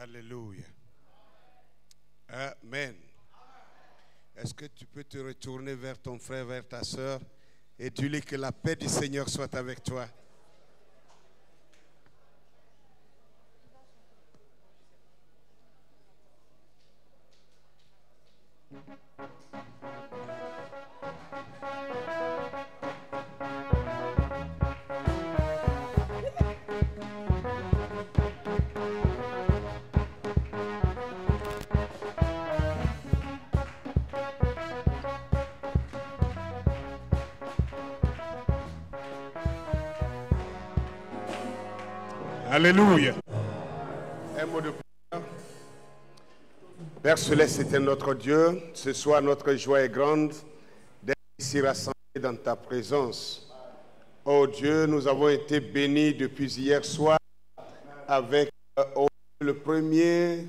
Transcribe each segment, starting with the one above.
Alléluia. Amen. Est-ce que tu peux te retourner vers ton frère, vers ta soeur et dis-lui que la paix du Seigneur soit avec toi. Alléluia. Un mot de prière. Père Céleste, c'est notre Dieu. Ce soir, notre joie est grande d'être ici rassemblés dans ta présence. Oh Dieu, nous avons été bénis depuis hier soir avec le premier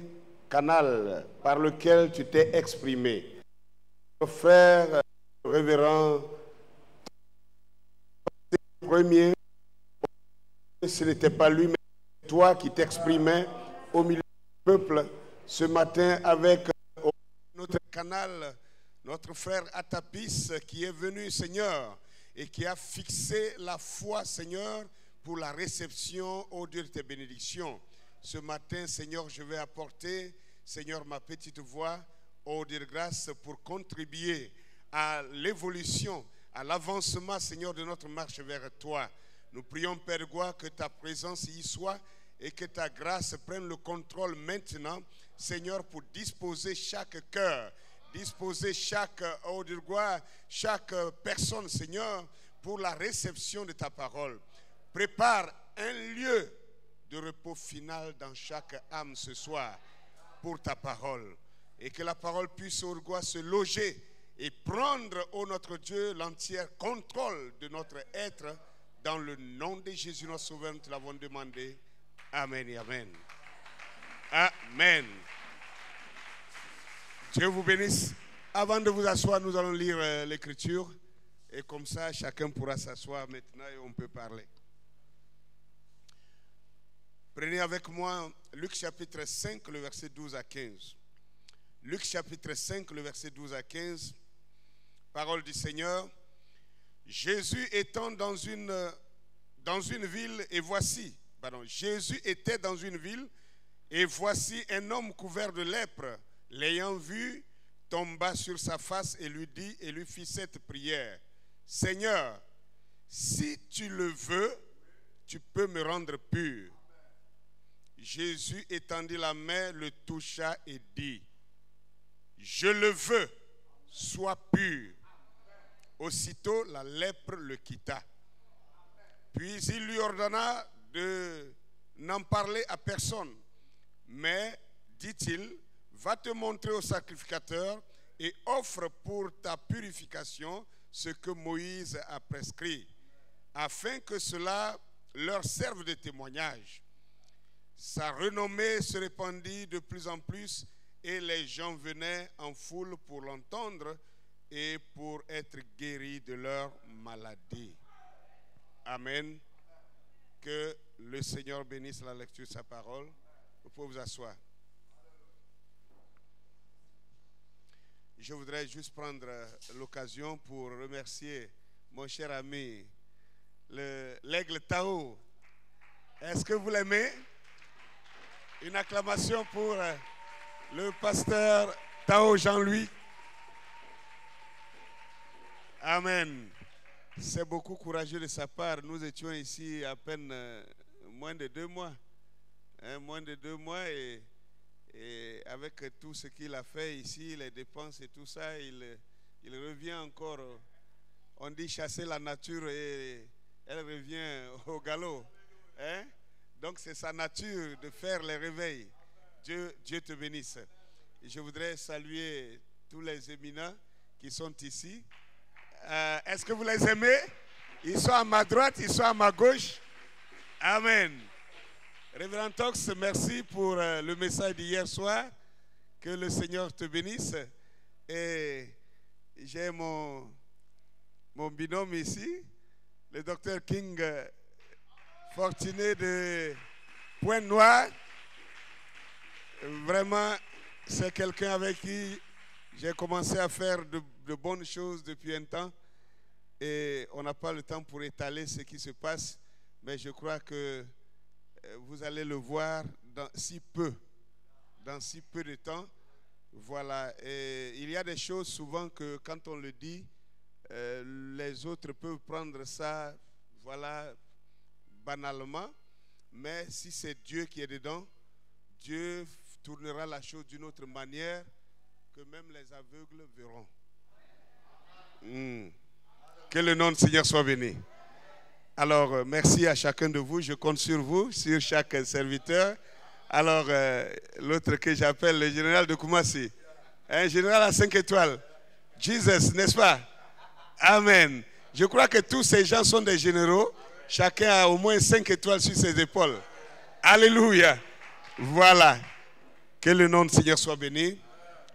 canal par lequel tu t'es exprimé. Notre frère révérend, premier, ce n'était pas lui, mais toi qui t'exprimais au milieu du peuple ce matin avec notre canal, notre frère Atapis qui est venu, Seigneur, et qui a fixé la foi, Seigneur, pour la réception, ô Dieu, de tes bénédictions. Ce matin, Seigneur, je vais apporter, Seigneur, ma petite voix, ô Dieu de grâce, pour contribuer à l'évolution, à l'avancement, Seigneur, de notre marche vers toi. Nous prions, Père de gloire, que ta présence y soit et que ta grâce prenne le contrôle maintenant, Seigneur, pour disposer chaque cœur, disposer chaque personne, Seigneur, pour la réception de ta parole. Prépare un lieu de repos final dans chaque âme ce soir pour ta parole. Et que la parole puisse, ô Dieu, se loger et prendre, ô notre Dieu, l'entier contrôle de notre être. Dans le nom de Jésus, notre Sauveur, nous te l'avons demandé. Amen et Amen. Amen. Dieu vous bénisse. Avant de vous asseoir, nous allons lire l'Écriture. Et comme ça, chacun pourra s'asseoir maintenant et on peut parler. Prenez avec moi Luc chapitre 5, le verset 12 à 15. Luc chapitre 5, le verset 12 à 15. Parole du Seigneur. Jésus étant dans une ville, et voici, Jésus était dans une ville, et voici un homme couvert de lèpre, l'ayant vu, tomba sur sa face et lui dit, et lui fit cette prière. Seigneur, si tu le veux, tu peux me rendre pur. Jésus étendit la main, le toucha et dit, je le veux, sois pur. Aussitôt, la lèpre le quitta. Puis il lui ordonna de n'en parler à personne. Mais, dit-il, va te montrer au sacrificateur et offre pour ta purification ce que Moïse a prescrit, afin que cela leur serve de témoignage. Sa renommée se répandit de plus en plus et les gens venaient en foule pour l'entendre et pour être guéris de leur maladie. Amen. Que le Seigneur bénisse la lecture de sa parole. Vous pouvez vous asseoir. Je voudrais juste prendre l'occasion pour remercier mon cher ami, l'aigle Tao. Est-ce que vous l'aimez? Une acclamation pour le pasteur Tao Jean-Louis. Amen. C'est beaucoup courageux de sa part. Nous étions ici à peine moins de 2 mois. Moins de 2 mois et avec tout ce qu'il a fait ici, les dépenses et tout ça, il revient encore. On dit chasser la nature et elle revient au galop. Donc c'est sa nature de faire les réveils. Dieu te bénisse. Et je voudrais saluer tous les éminents qui sont ici. Est-ce que vous les aimez? Ils sont à ma droite, ils sont à ma gauche. Amen. Révérend Tox, merci pour le message d'hier soir. Que le Seigneur te bénisse. Et j'ai mon binôme ici, le docteur King « Fortuné de Pointe-Noire. Vraiment, c'est quelqu'un avec qui j'ai commencé à faire de bonnes choses depuis un temps. Et on n'a pas le temps pour étaler ce qui se passe. Mais je crois que vous allez le voir dans si peu de temps. Voilà. Et il y a des choses souvent que quand on le dit, les autres peuvent prendre ça, voilà, banalement. Mais si c'est Dieu qui est dedans, Dieu tournera la chose d'une autre manière que même les aveugles verront. Que le nom du Seigneur soit béni. Alors, merci à chacun de vous. Je compte sur vous, sur chaque serviteur. Alors, l'autre que j'appelle le général de Koumassi, un général à 5 étoiles, Jesus, n'est-ce pas? Amen. Je crois que tous ces gens sont des généraux. Chacun a au moins 5 étoiles sur ses épaules. Alléluia. Voilà. Que le nom du Seigneur soit béni.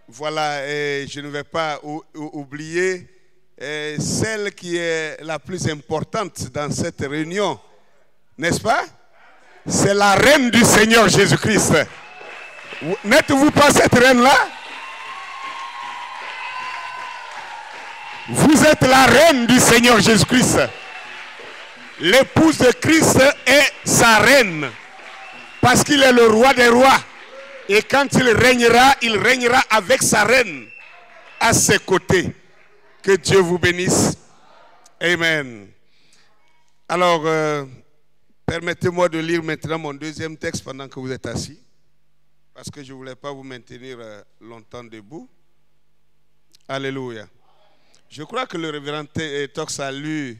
Voilà, et je ne vais pas oublier celle qui est la plus importante dans cette réunion. N'est-ce pas? C'est la reine du Seigneur Jésus-Christ. N'êtes-vous pas cette reine-là? Vous êtes la reine du Seigneur Jésus-Christ. L'épouse de Christ est sa reine. Parce qu'il est le roi des rois. Et quand il régnera avec sa reine à ses côtés. Que Dieu vous bénisse. Amen. Alors, permettez-moi de lire maintenant mon deuxième texte pendant que vous êtes assis. Parce que je ne voulais pas vous maintenir longtemps debout. Alléluia. Je crois que le révérend Tox a lu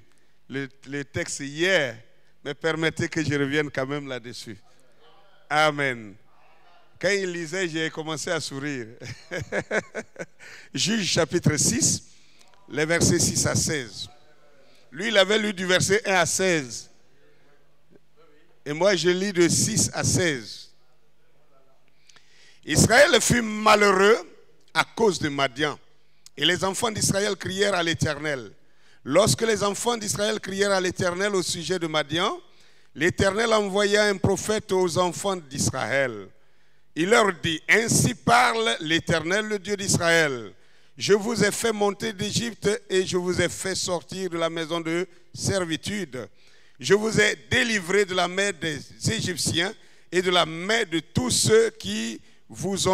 le texte hier, mais permettez que je revienne quand même là-dessus. Amen. Quand il lisait, j'ai commencé à sourire. Juge chapitre 6, les versets 6 à 16. Lui, il avait lu du verset 1 à 16. Et moi, je lis de 6 à 16. Israël fut malheureux à cause de Madian. Et les enfants d'Israël crièrent à l'Éternel. Lorsque les enfants d'Israël crièrent à l'Éternel au sujet de Madian, l'Éternel envoya un prophète aux enfants d'Israël. Il leur dit, ainsi parle l'Éternel, le Dieu d'Israël. Je vous ai fait monter d'Égypte et je vous ai fait sortir de la maison de servitude. Je vous ai délivré de la main des Égyptiens et de la main de tous ceux qui vous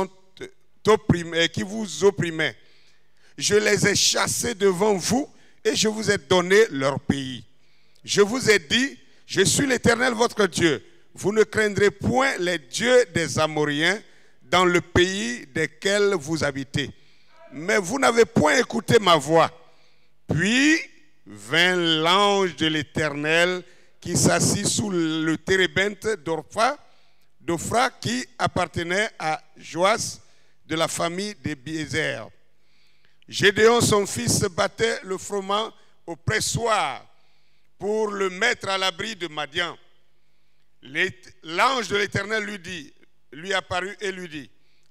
opprimaient. Je les ai chassés devant vous et je vous ai donné leur pays. Je vous ai dit, je suis l'Éternel votre Dieu. Vous ne craindrez point les dieux des Amoréens dans le pays desquels vous habitez. Mais vous n'avez point écouté ma voix. Puis vint l'ange de l'Éternel qui s'assit sous le térébinthe d'Ophra qui appartenait à Joas de la famille des Biézer. Gédéon, son fils, battait le froment au pressoir pour le mettre à l'abri de Madian. L'ange de l'Éternel lui apparut et lui dit,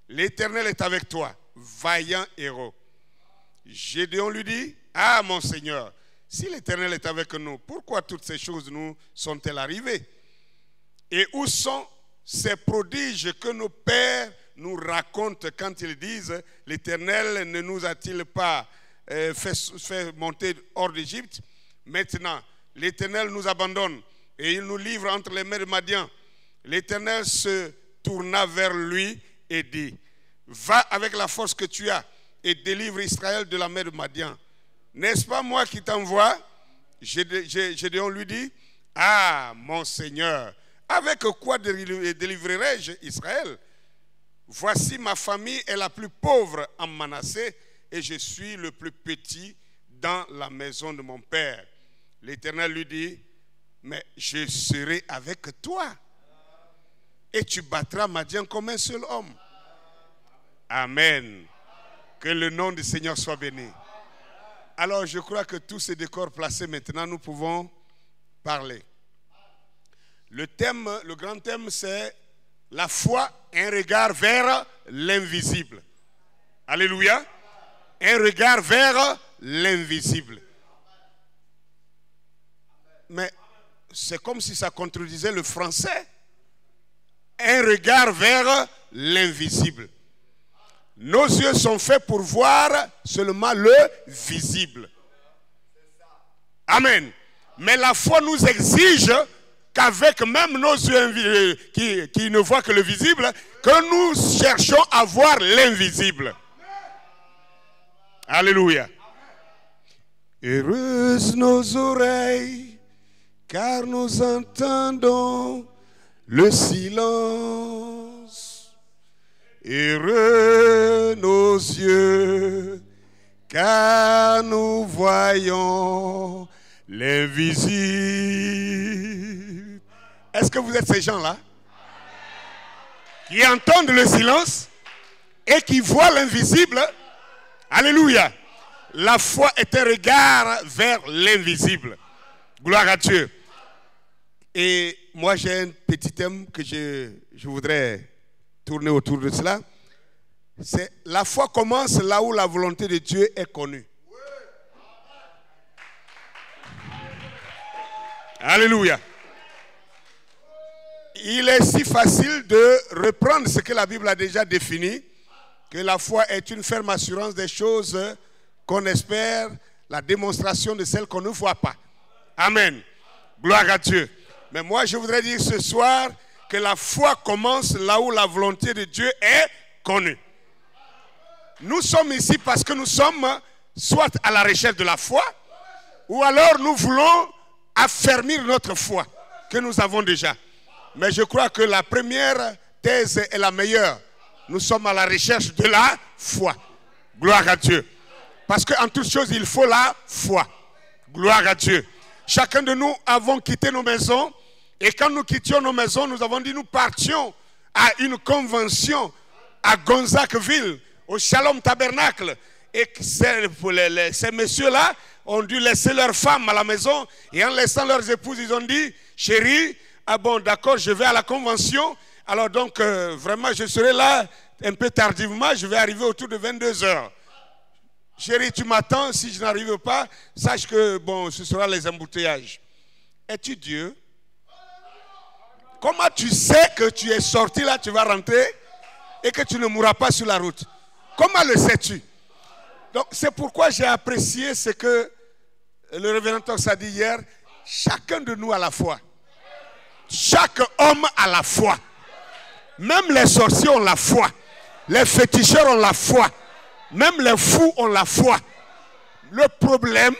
l'Éternel est avec toi, vaillant héros. Gédéon lui dit, ah mon Seigneur, si l'Éternel est avec nous, pourquoi toutes ces choses nous sont-elles arrivées? Et où sont ces prodiges que nos pères nous racontent quand ils disent, l'Éternel ne nous a-t-il pas fait monter hors d'Égypte? Maintenant, l'Éternel nous abandonne et il nous livre entre les mains de Madian. L'Éternel se tourna vers lui et dit, va avec la force que tu as et délivre Israël de la main de Madian. N'est-ce pas moi qui t'envoie? Gédéon lui dit, ah mon Seigneur, avec quoi délivrerai-je Israël? Voici ma famille est la plus pauvre en Manassé et je suis le plus petit dans la maison de mon père. L'Éternel lui dit, mais je serai avec toi et tu battras Madian comme un seul homme. Amen. Que le nom du Seigneur soit béni. Alors je crois que tous ces décors placés maintenant, nous pouvons parler. Le grand thème, c'est la foi, un regard vers l'invisible. Alléluia. Un regard vers l'invisible. Mais c'est comme si ça contredisait le français. Un regard vers l'invisible. Nos yeux sont faits pour voir seulement le visible. Amen. Mais la foi nous exige qu'avec même nos yeux qui ne voient que le visible, que nous cherchons à voir l'invisible. Alléluia. Heureuses nos oreilles, car nous entendons le silence. Heureux nos yeux, car nous voyons l'invisible. Est-ce que vous êtes ces gens-là qui entendent le silence et qui voient l'invisible? Alléluia. La foi est un regard vers l'invisible. Gloire à Dieu. Et moi, j'ai un petit thème que je voudrais tourner autour de cela. C'est la foi commence là où la volonté de Dieu est connue. Alléluia. Il est si facile de reprendre ce que la Bible a déjà défini, que la foi est une ferme assurance des choses qu'on espère, la démonstration de celles qu'on ne voit pas. Amen. Gloire à Dieu. Mais moi, je voudrais dire ce soir que la foi commence là où la volonté de Dieu est connue. Nous sommes ici parce que nous sommes soit à la recherche de la foi, ou alors nous voulons affermir notre foi que nous avons déjà. Mais je crois que la première thèse est la meilleure. Nous sommes à la recherche de la foi. Gloire à Dieu. Parce qu'en toute chose, il faut la foi. Gloire à Dieu. Chacun de nous avons quitté nos maisons. Et quand nous quittions nos maisons, nous avons dit nous partions à une convention à Gonzacqueville, au Shalom Tabernacle. Et ces messieurs-là ont dû laisser leurs femmes à la maison. Et en laissant leurs épouses, ils ont dit, chérie, ah bon, d'accord, je vais à la convention. Alors donc, vraiment, je serai là un peu tardivement. Je vais arriver autour de 22h. Chérie, tu m'attends. Si je n'arrive pas, sache que, bon, ce sera les embouteillages. Es-tu Dieu? Comment tu sais que tu es sorti là, tu vas rentrer et que tu ne mourras pas sur la route? Comment le sais-tu? Donc, c'est pourquoi j'ai apprécié ce que le révérend Tox a dit hier. Chacun de nous a la foi. Chaque homme a la foi. Même les sorciers ont la foi. Les féticheurs ont la foi. Même les fous ont la foi. Le problème,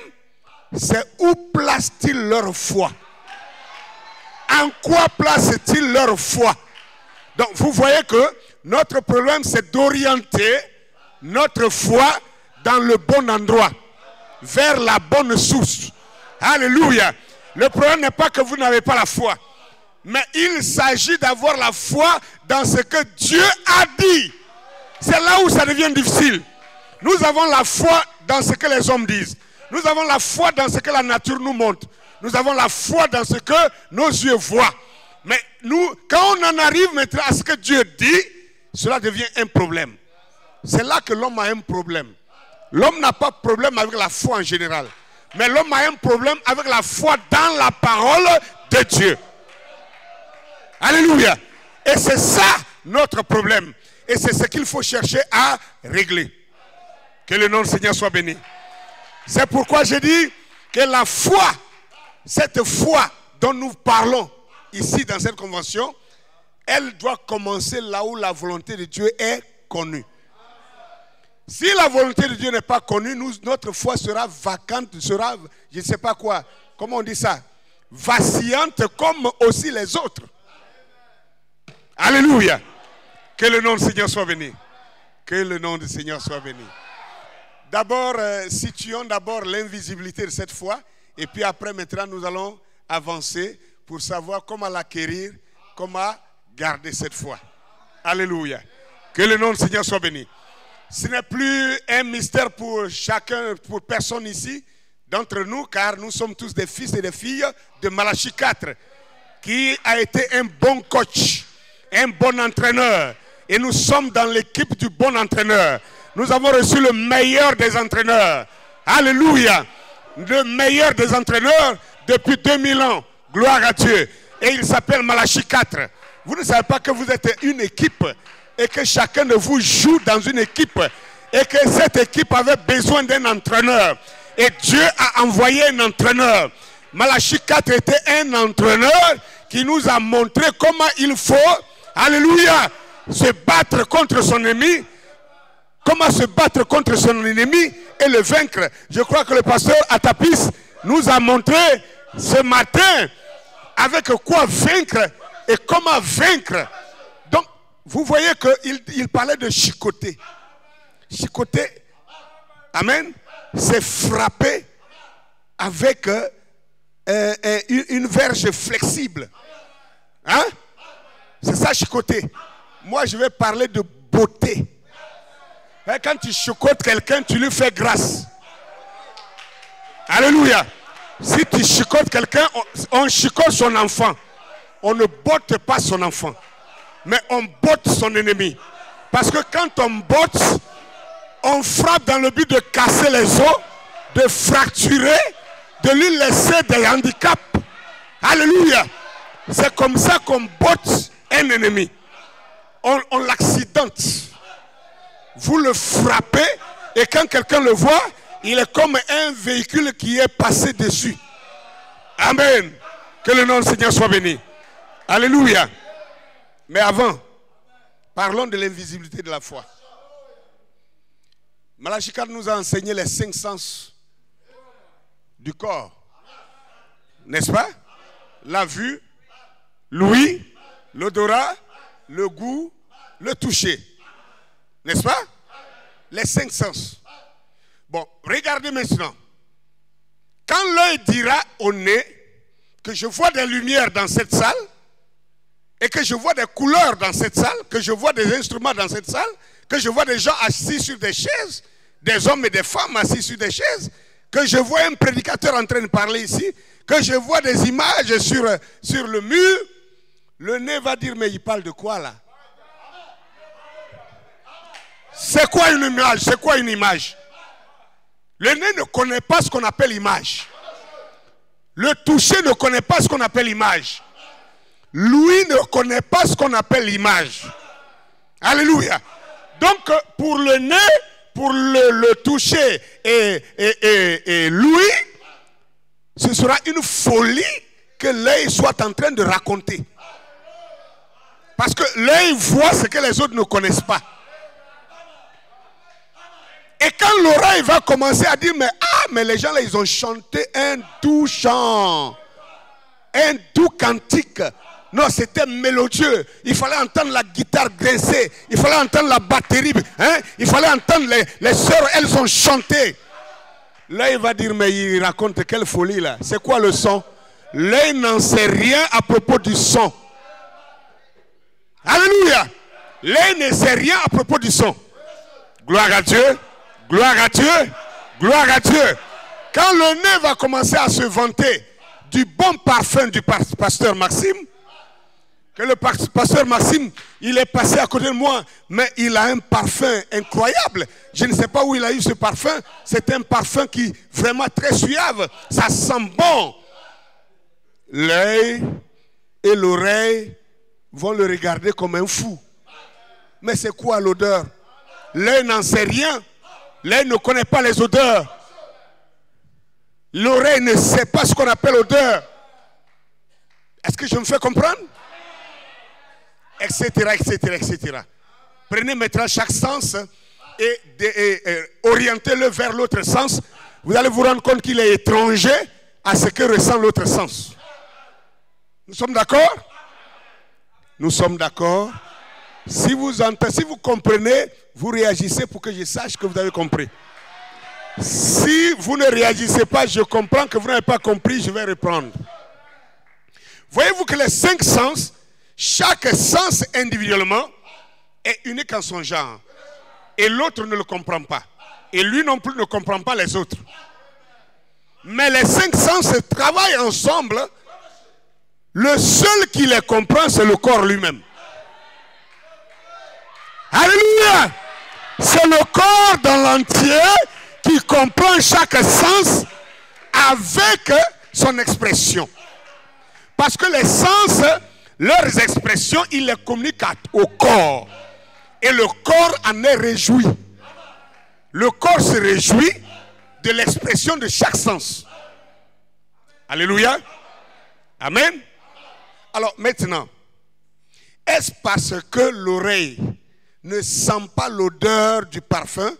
c'est où placent-ils leur foi? En quoi placent-ils leur foi? Donc, vous voyez que notre problème, c'est d'orienter notre foi dans le bon endroit, vers la bonne source. Alléluia. Le problème n'est pas que vous n'avez pas la foi, mais il s'agit d'avoir la foi dans ce que Dieu a dit. C'est là où ça devient difficile. Nous avons la foi dans ce que les hommes disent. Nous avons la foi dans ce que la nature nous montre. Nous avons la foi dans ce que nos yeux voient. Mais nous, quand on en arrive maintenant à ce que Dieu dit, cela devient un problème. C'est là que l'homme a un problème. L'homme n'a pas de problème avec la foi en général. Mais l'homme a un problème avec la foi dans la parole de Dieu. Alléluia. Et c'est ça notre problème. Et c'est ce qu'il faut chercher à régler. Que le nom du Seigneur soit béni. C'est pourquoi je dis que la foi, cette foi dont nous parlons ici dans cette convention, elle doit commencer là où la volonté de Dieu est connue. Si la volonté de Dieu n'est pas connue, notre foi sera vacante, sera, je ne sais pas quoi, comment on dit ça, vacillante comme aussi les autres. Alléluia. Que le nom du Seigneur soit béni. Que le nom du Seigneur soit béni. D'abord, situons d'abord l'invisibilité de cette foi. Et puis après, maintenant, nous allons avancer pour savoir comment l'acquérir, comment garder cette foi. Alléluia. Que le nom du Seigneur soit béni. Ce n'est plus un mystère pour chacun, pour personne ici d'entre nous, car nous sommes tous des fils et des filles de Malachie 4, qui a été un bon coach, un bon entraîneur. Et nous sommes dans l'équipe du bon entraîneur. Nous avons reçu le meilleur des entraîneurs. Alléluia. Le meilleur des entraîneurs depuis 2000 ans. Gloire à Dieu. Et il s'appelle Malachie 4. Vous ne savez pas que vous êtes une équipe. et que chacun de vous joue dans une équipe et que cette équipe avait besoin d'un entraîneur. Et Dieu a envoyé un entraîneur. Malachie 4 était un entraîneur qui nous a montré comment il faut, alléluia, se battre contre son ennemi. Comment se battre contre son ennemi et le vaincre. Je crois que le pasteur Atapis nous a montré ce matin avec quoi vaincre et comment vaincre. Donc, vous voyez qu'il parlait de chicoter. Chicoter, amen, c'est frapper avec une verge flexible. Hein? C'est ça, chicoter. Moi, je vais parler de beauté. Quand tu chicotes quelqu'un, tu lui fais grâce. Alléluia. Si tu chicotes quelqu'un, on chicote son enfant. On ne botte pas son enfant, mais on botte son ennemi. Parce que quand on botte, on frappe dans le but de casser les os, de fracturer, de lui laisser des handicaps. Alléluia. C'est comme ça qu'on botte un ennemi. On l'accidente. Vous le frappez et quand quelqu'un le voit, il est comme un véhicule qui est passé dessus. Amen. Que le nom du Seigneur soit béni. Alléluia. Mais avant, parlons de l'invisibilité de la foi. Malachie 4 nous a enseigné les 5 sens du corps. N'est-ce pas? La vue, l'ouïe, l'odorat, le goût, le toucher. N'est-ce pas? Les 5 sens. Bon, regardez maintenant. Quand l'œil dira au nez que je vois des lumières dans cette salle, et que je vois des couleurs dans cette salle, que je vois des instruments dans cette salle, que je vois des gens assis sur des chaises, des hommes et des femmes assis sur des chaises, que je vois un prédicateur en train de parler ici, que je vois des images sur le mur, le nez va dire, mais il parle de quoi là? C'est quoi une image? C'est quoi une image? Le nez ne connaît pas ce qu'on appelle image. Le toucher ne connaît pas ce qu'on appelle image. L'ouïe ne connaît pas ce qu'on appelle image. Alléluia. Donc pour le nez, pour le toucher et l'ouïe, ce sera une folie que l'œil soit en train de raconter. Parce que l'œil voit ce que les autres ne connaissent pas. Et quand l'oreille va commencer à dire, mais les gens là, ils ont chanté un doux chant, un doux cantique. Non, c'était mélodieux. Il fallait entendre la guitare grincer. Il fallait entendre la batterie. Hein? Il fallait entendre les sœurs, elles ont chanté. L'œil va dire, mais il raconte quelle folie là. C'est quoi le son? L'œil n'en sait rien à propos du son. Alléluia. L'œil ne sait rien à propos du son. Gloire à Dieu. Gloire à Dieu. Gloire à Dieu. Quand le nez va commencer à se vanter du bon parfum du pasteur Maxime, que le pasteur Maxime, il est passé à côté de moi, mais il a un parfum incroyable. Je ne sais pas où il a eu ce parfum. C'est un parfum qui est vraiment très suave. Ça sent bon. L'œil et l'oreille vont le regarder comme un fou. Mais c'est quoi l'odeur? L'œil n'en sait rien. L'œil ne connaît pas les odeurs. L'oreille ne sait pas ce qu'on appelle odeur. Est-ce que je me fais comprendre? Etc., etc., etc. Prenez maintenant chaque sens et orientez-le vers l'autre sens. Vous allez vous rendre compte qu'il est étranger à ce que ressent l'autre sens. Nous sommes d'accord? Nous sommes d'accord. Si vous comprenez, vous réagissez pour que je sache que vous avez compris. Si vous ne réagissez pas, je comprends que vous n'avez pas compris, je vais reprendre. Voyez-vous que les 5 sens, chaque sens individuellement est unique en son genre. Et l'autre ne le comprend pas. Et lui non plus ne comprend pas les autres. Mais les 5 sens travaillent ensemble. Le seul qui les comprend, c'est le corps lui-même. Alléluia! C'est le corps dans l'entier qui comprend chaque sens avec son expression. Parce que les sens, leurs expressions, ils les communiquent au corps. Et le corps en est réjoui. Le corps se réjouit de l'expression de chaque sens. Alléluia. Amen. Alors maintenant, est-ce parce que l'oreille ne sent pas l'odeur du parfum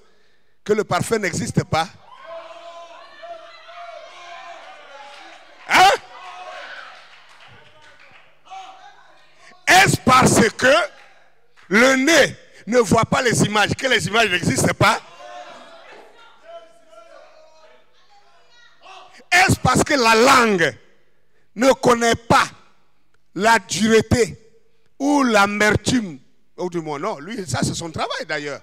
que le parfum n'existe pas? Hein? Est-ce parce que le nez ne voit pas les images que les images n'existent pas? Est-ce parce que la langue ne connaît pas la dureté ou l'amertume? Ou du moins, non, lui, ça c'est son travail d'ailleurs.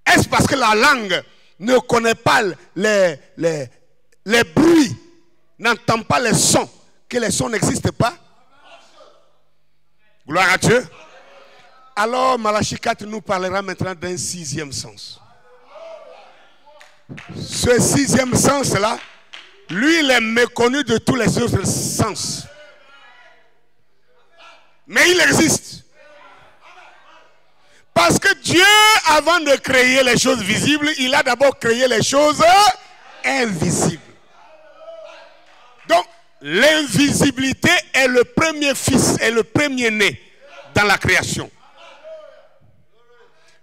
Est-ce parce que la langue ne connaît pas les bruits, n'entend pas les sons, que les sons n'existent pas? Gloire à Dieu. Alors Malachie 4 nous parlera maintenant d'un sixième sens. Ce sixième sens-là, lui, il est méconnu de tous les autres sens. Mais il existe. Parce que Dieu, avant de créer les choses visibles, il a d'abord créé les choses invisibles. Donc, l'invisibilité est le premier fils, est le premier né dans la création.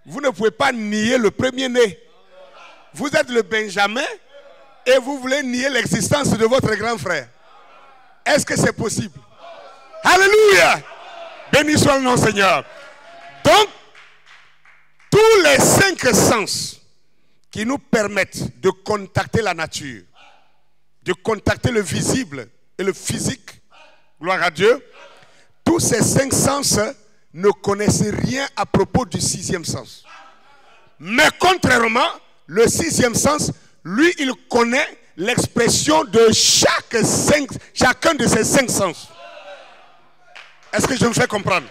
Vous ne pouvez pas nier le premier né. Vous êtes le Benjamin et vous voulez nier l'existence de votre grand frère. Est-ce que c'est possible? Alléluia! Béni soit le nom Seigneur. Donc, tous les 5 sens qui nous permettent de contacter la nature, de contacter le visible et le physique, gloire à Dieu, tous ces 5 sens ne connaissent rien à propos du 6e sens. Mais contrairement, le 6e sens, lui, il connaît l'expression de chacun de ces 5 sens. Est-ce que je me fais comprendre?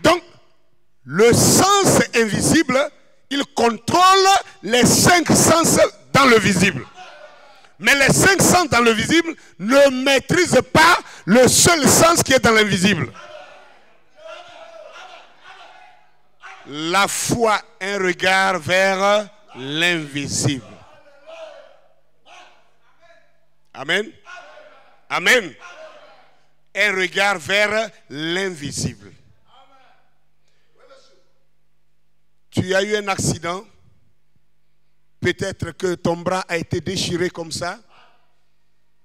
Donc, le sens invisible, il contrôle les 5 sens dans le visible. Mais les 5 sens dans le visible ne maîtrisent pas le seul sens qui est dans l'invisible. La foi, un regard vers l'invisible. Amen. Amen. Un regard vers l'invisible. Tu as eu un accident. Peut-être que ton bras a été déchiré comme ça.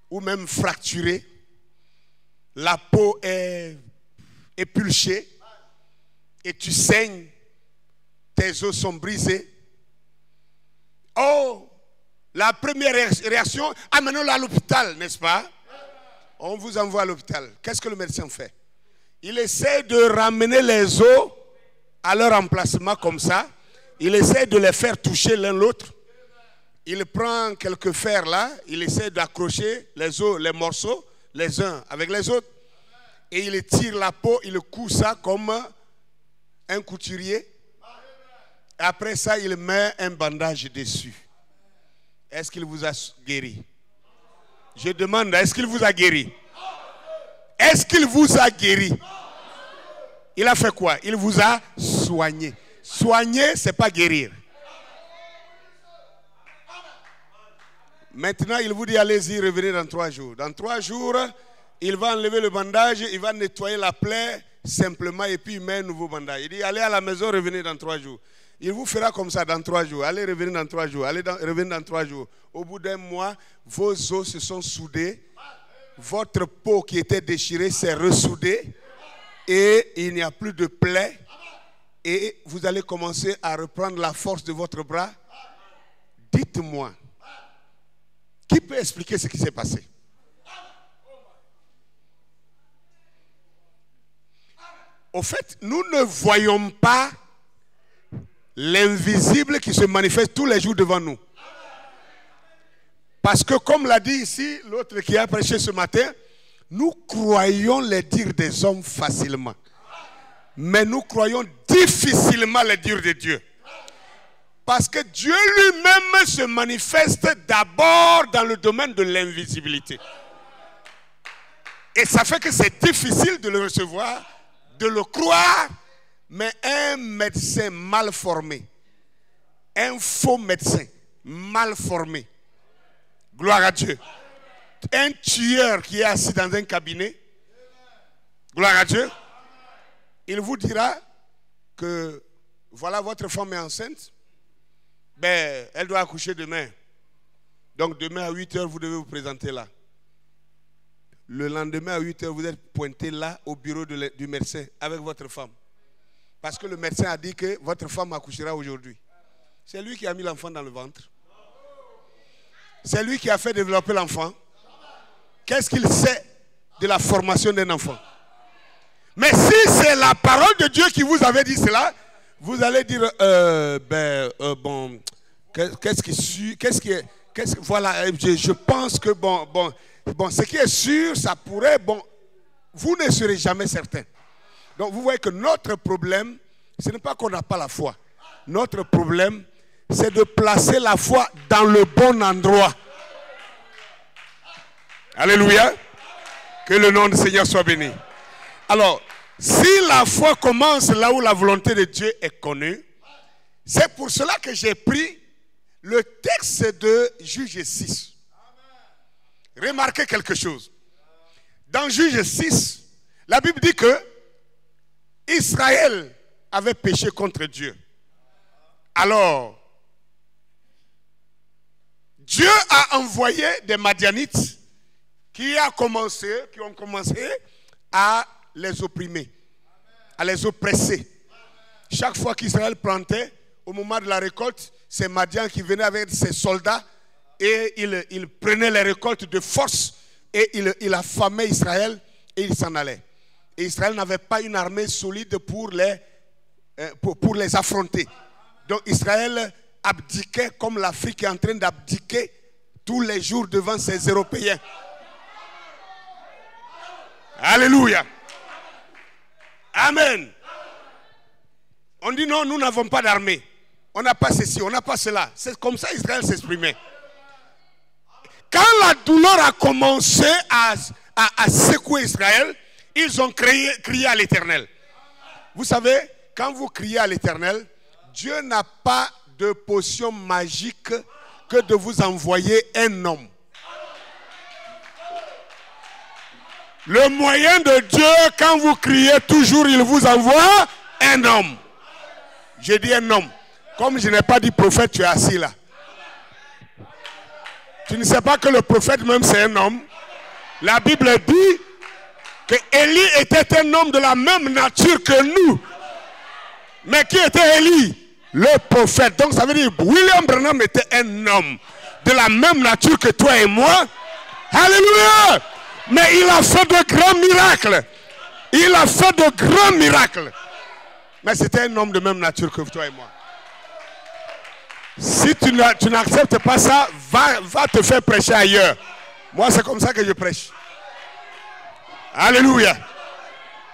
Ou même fracturé. La peau est épulchée. Et tu saignes. Tes os sont brisés. Oh, la première réaction, amenons-le à l'hôpital, n'est-ce pas? On vous envoie à l'hôpital. Qu'est-ce que le médecin fait? Il essaie de ramener les os à leur emplacement comme ça. Il essaie de les faire toucher l'un l'autre. Il prend quelques fers là. Il essaie d'accrocher les os, les morceaux, les uns avec les autres. Et il tire la peau, il coud ça comme un couturier. Après ça, il met un bandage dessus. Est-ce qu'il vous a guéri? Je demande, est-ce qu'il vous a guéri? Est-ce qu'il vous a guéri? Il a fait quoi? Il vous a soigné. Soigner, ce n'est pas guérir. Maintenant, il vous dit, allez-y, revenez dans 3 jours. Dans 3 jours, il va enlever le bandage, il va nettoyer la plaie simplement et puis il met un nouveau bandage. Il dit, allez à la maison, revenez dans 3 jours. Il vous fera comme ça dans 3 jours. Allez, revenez dans 3 jours. Allez, revenez dans 3 jours. Au bout d'un mois, vos os se sont soudés. Votre peau qui était déchirée s'est ressoudée. Et il n'y a plus de plaie. Et vous allez commencer à reprendre la force de votre bras. Dites-moi, qui peut expliquer ce qui s'est passé? Au fait, nous ne voyons pas l'invisible qui se manifeste tous les jours devant nous. Parce que comme l'a dit ici l'autre qui a prêché ce matin, nous croyons les dires des hommes facilement. Mais nous croyons difficilement les dires de Dieu. Parce que Dieu lui-même se manifeste d'abord dans le domaine de l'invisibilité. Et ça fait que c'est difficile de le recevoir, de le croire, Mais un médecin mal formé, un faux médecin mal formé, gloire à Dieu, un tueur qui est assis dans un cabinet, gloire à Dieu, il vous dira que voilà, votre femme est enceinte, ben, elle doit accoucher demain. Donc demain à 8 h, vous devez vous présenter là. Le lendemain à 8 h, vous êtes pointé là au bureau du médecin avec votre femme. Parce que le médecin a dit que votre femme accouchera aujourd'hui. C'est lui qui a mis l'enfant dans le ventre. C'est lui qui a fait développer l'enfant. Qu'est-ce qu'il sait de la formation d'un enfant? Mais si c'est la parole de Dieu qui vous avait dit cela, vous allez dire, bon, voilà, je pense que, bon, ce qui est sûr, ça pourrait, bon, vous ne serez jamais certain. Donc, vous voyez que notre problème, ce n'est pas qu'on n'a pas la foi. Notre problème, c'est de placer la foi dans le bon endroit. Alléluia. Que le nom du Seigneur soit béni. Alors, si la foi commence là où la volonté de Dieu est connue, c'est pour cela que j'ai pris le texte de Juge 6. Remarquez quelque chose. Dans Juge 6, la Bible dit que Israël avait péché contre Dieu. Alors, Dieu a envoyé des Madianites qui ont commencé à les opprimer, à les oppresser. Chaque fois qu'Israël plantait, au moment de la récolte, c'est Madian qui venait avec ses soldats et il prenait les récoltes de force et il affamait Israël et il s'en allait. Et Israël n'avait pas une armée solide pour les affronter. Donc Israël abdiquait comme l'Afrique est en train d'abdiquer tous les jours devant ses Européens. Alléluia. Amen. On dit non, nous n'avons pas d'armée. On n'a pas ceci, on n'a pas cela. C'est comme ça Israël s'exprimait. Quand la douleur a commencé à secouer Israël, ils ont crié à l'Éternel. Vous savez, quand vous criez à l'Éternel, Dieu n'a pas de potion magique que de vous envoyer un homme. Le moyen de Dieu, quand vous criez toujours, il vous envoie un homme. J'ai dit un homme. Comme je n'ai pas dit prophète, tu es assis là. Tu ne sais pas que le prophète même c'est un homme. La Bible dit que Élie était un homme de la même nature que nous. Mais qui était Élie? Le prophète. Donc ça veut dire William Branham était un homme de la même nature que toi et moi. Alléluia! Mais il a fait de grands miracles. Il a fait de grands miracles. Mais c'était un homme de même nature que toi et moi. Si tu n'acceptes pas ça, va te faire prêcher ailleurs. Moi, c'est comme ça que je prêche. Alléluia.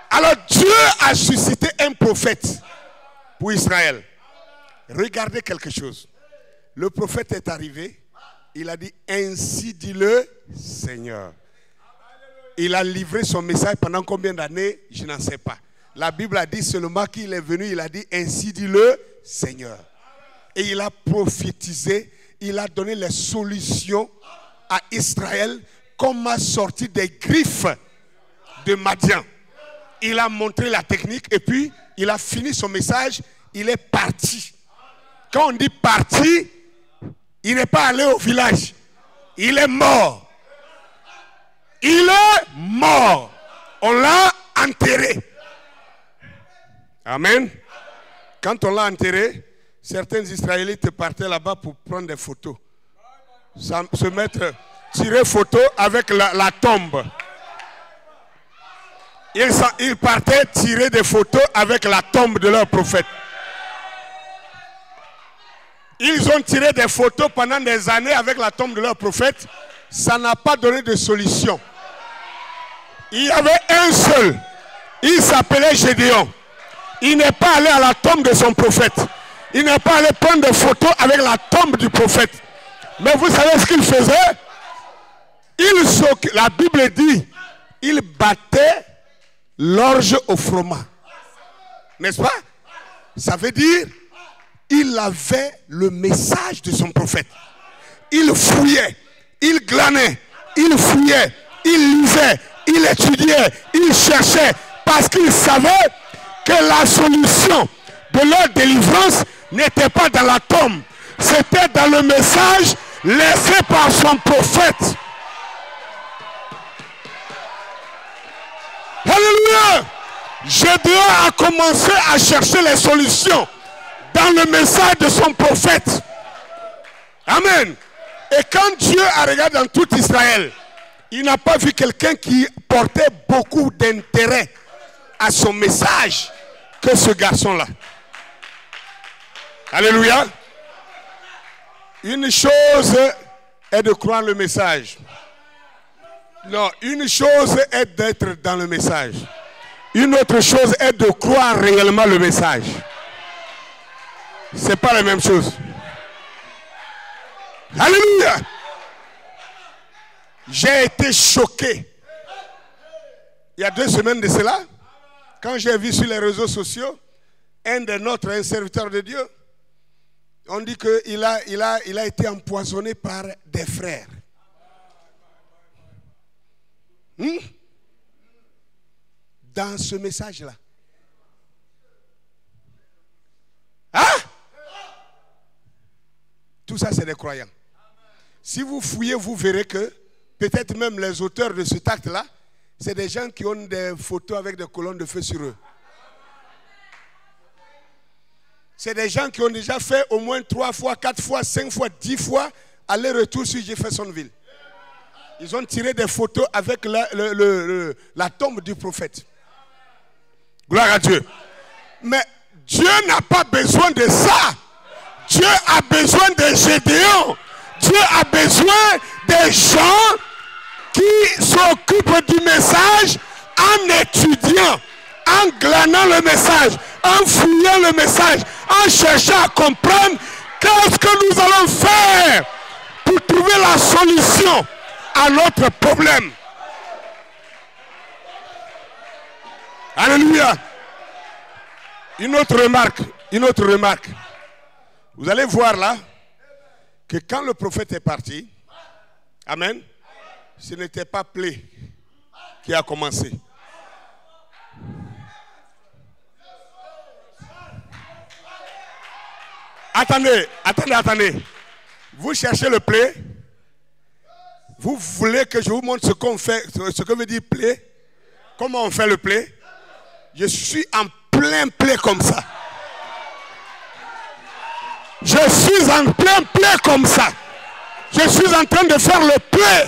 Alors, Dieu a suscité un prophète pour Israël. Regardez quelque chose. Le prophète est arrivé. Il a dit, ainsi dit le Seigneur. Il a livré son message pendant combien d'années? Je n'en sais pas. La Bible a dit seulement qu'il est venu, il a dit, ainsi dit le Seigneur. Et il a prophétisé, il a donné les solutions à Israël, comment sortir des griffes de Madian. Il a montré la technique et puis il a fini son message, il est parti. Quand on dit parti, il n'est pas allé au village, il est mort. Il est mort. On l'a enterré. Amen. Quand on l'a enterré, certains Israélites partaient là-bas pour prendre des photos. Se mettre, tirer photo avec la tombe. Ils partaient tirer des photos avec la tombe de leur prophète. Ils ont tiré des photos pendant des années avec la tombe de leur prophète. Ça n'a pas donné de solution. Il y avait un seul. Il s'appelait Gédéon. Il n'est pas allé à la tombe de son prophète. Il n'est pas allé prendre des photos avec la tombe du prophète. Mais vous savez ce qu'il faisait? La Bible dit, il battait l'orge au froment. N'est-ce pas? Ça veut dire, il avait le message de son prophète. Il fouillait, il glanait, il fouillait, il lisait, il étudiait, il cherchait, parce qu'il savait que la solution de leur délivrance n'était pas dans la tombe, c'était dans le message laissé par son prophète. Alléluia! Gédéon a commencé à chercher les solutions dans le message de son prophète. Amen. Et quand Dieu a regardé dans tout Israël, il n'a pas vu quelqu'un qui portait beaucoup d'intérêt à son message que ce garçon-là. Alléluia. Une chose est de croire le message. Non, une chose est d'être dans le message. Une autre chose est de croire réellement le message. Ce n'est pas la même chose. Alléluia. J'ai été choqué. Il y a 2 semaines de cela, quand j'ai vu sur les réseaux sociaux, un de notre serviteur de Dieu, on dit qu'il a été empoisonné par des frères. Dans ce message-là. Hein? Tout ça, c'est des croyants. Si vous fouillez, vous verrez que peut-être même les auteurs de cet acte-là, c'est des gens qui ont des photos avec des colonnes de feu sur eux. C'est des gens qui ont déjà fait au moins 3 fois, 4 fois, 5 fois, 10 fois aller-retour sur Jeffersonville. Ils ont tiré des photos avec la tombe du prophète. Gloire à Dieu. Mais Dieu n'a pas besoin de ça. Dieu a besoin de Gédéon. Dieu a besoin des gens qui s'occupent du message en étudiant, en glanant le message, en fouillant le message, en cherchant à comprendre qu'est-ce que nous allons faire pour trouver la solution à notre problème. Alléluia. Une autre remarque. Vous allez voir là que quand le prophète est parti, amen, ce n'était pas plaie qui a commencé. Attendez. Vous cherchez le plaie. Vous voulez que je vous montre ce qu'on fait, ce que veut dire plaie? Comment on fait le plaie? Je suis en plein plaie comme ça. Je suis en plein plaie comme ça. Je suis en train de faire le plaie.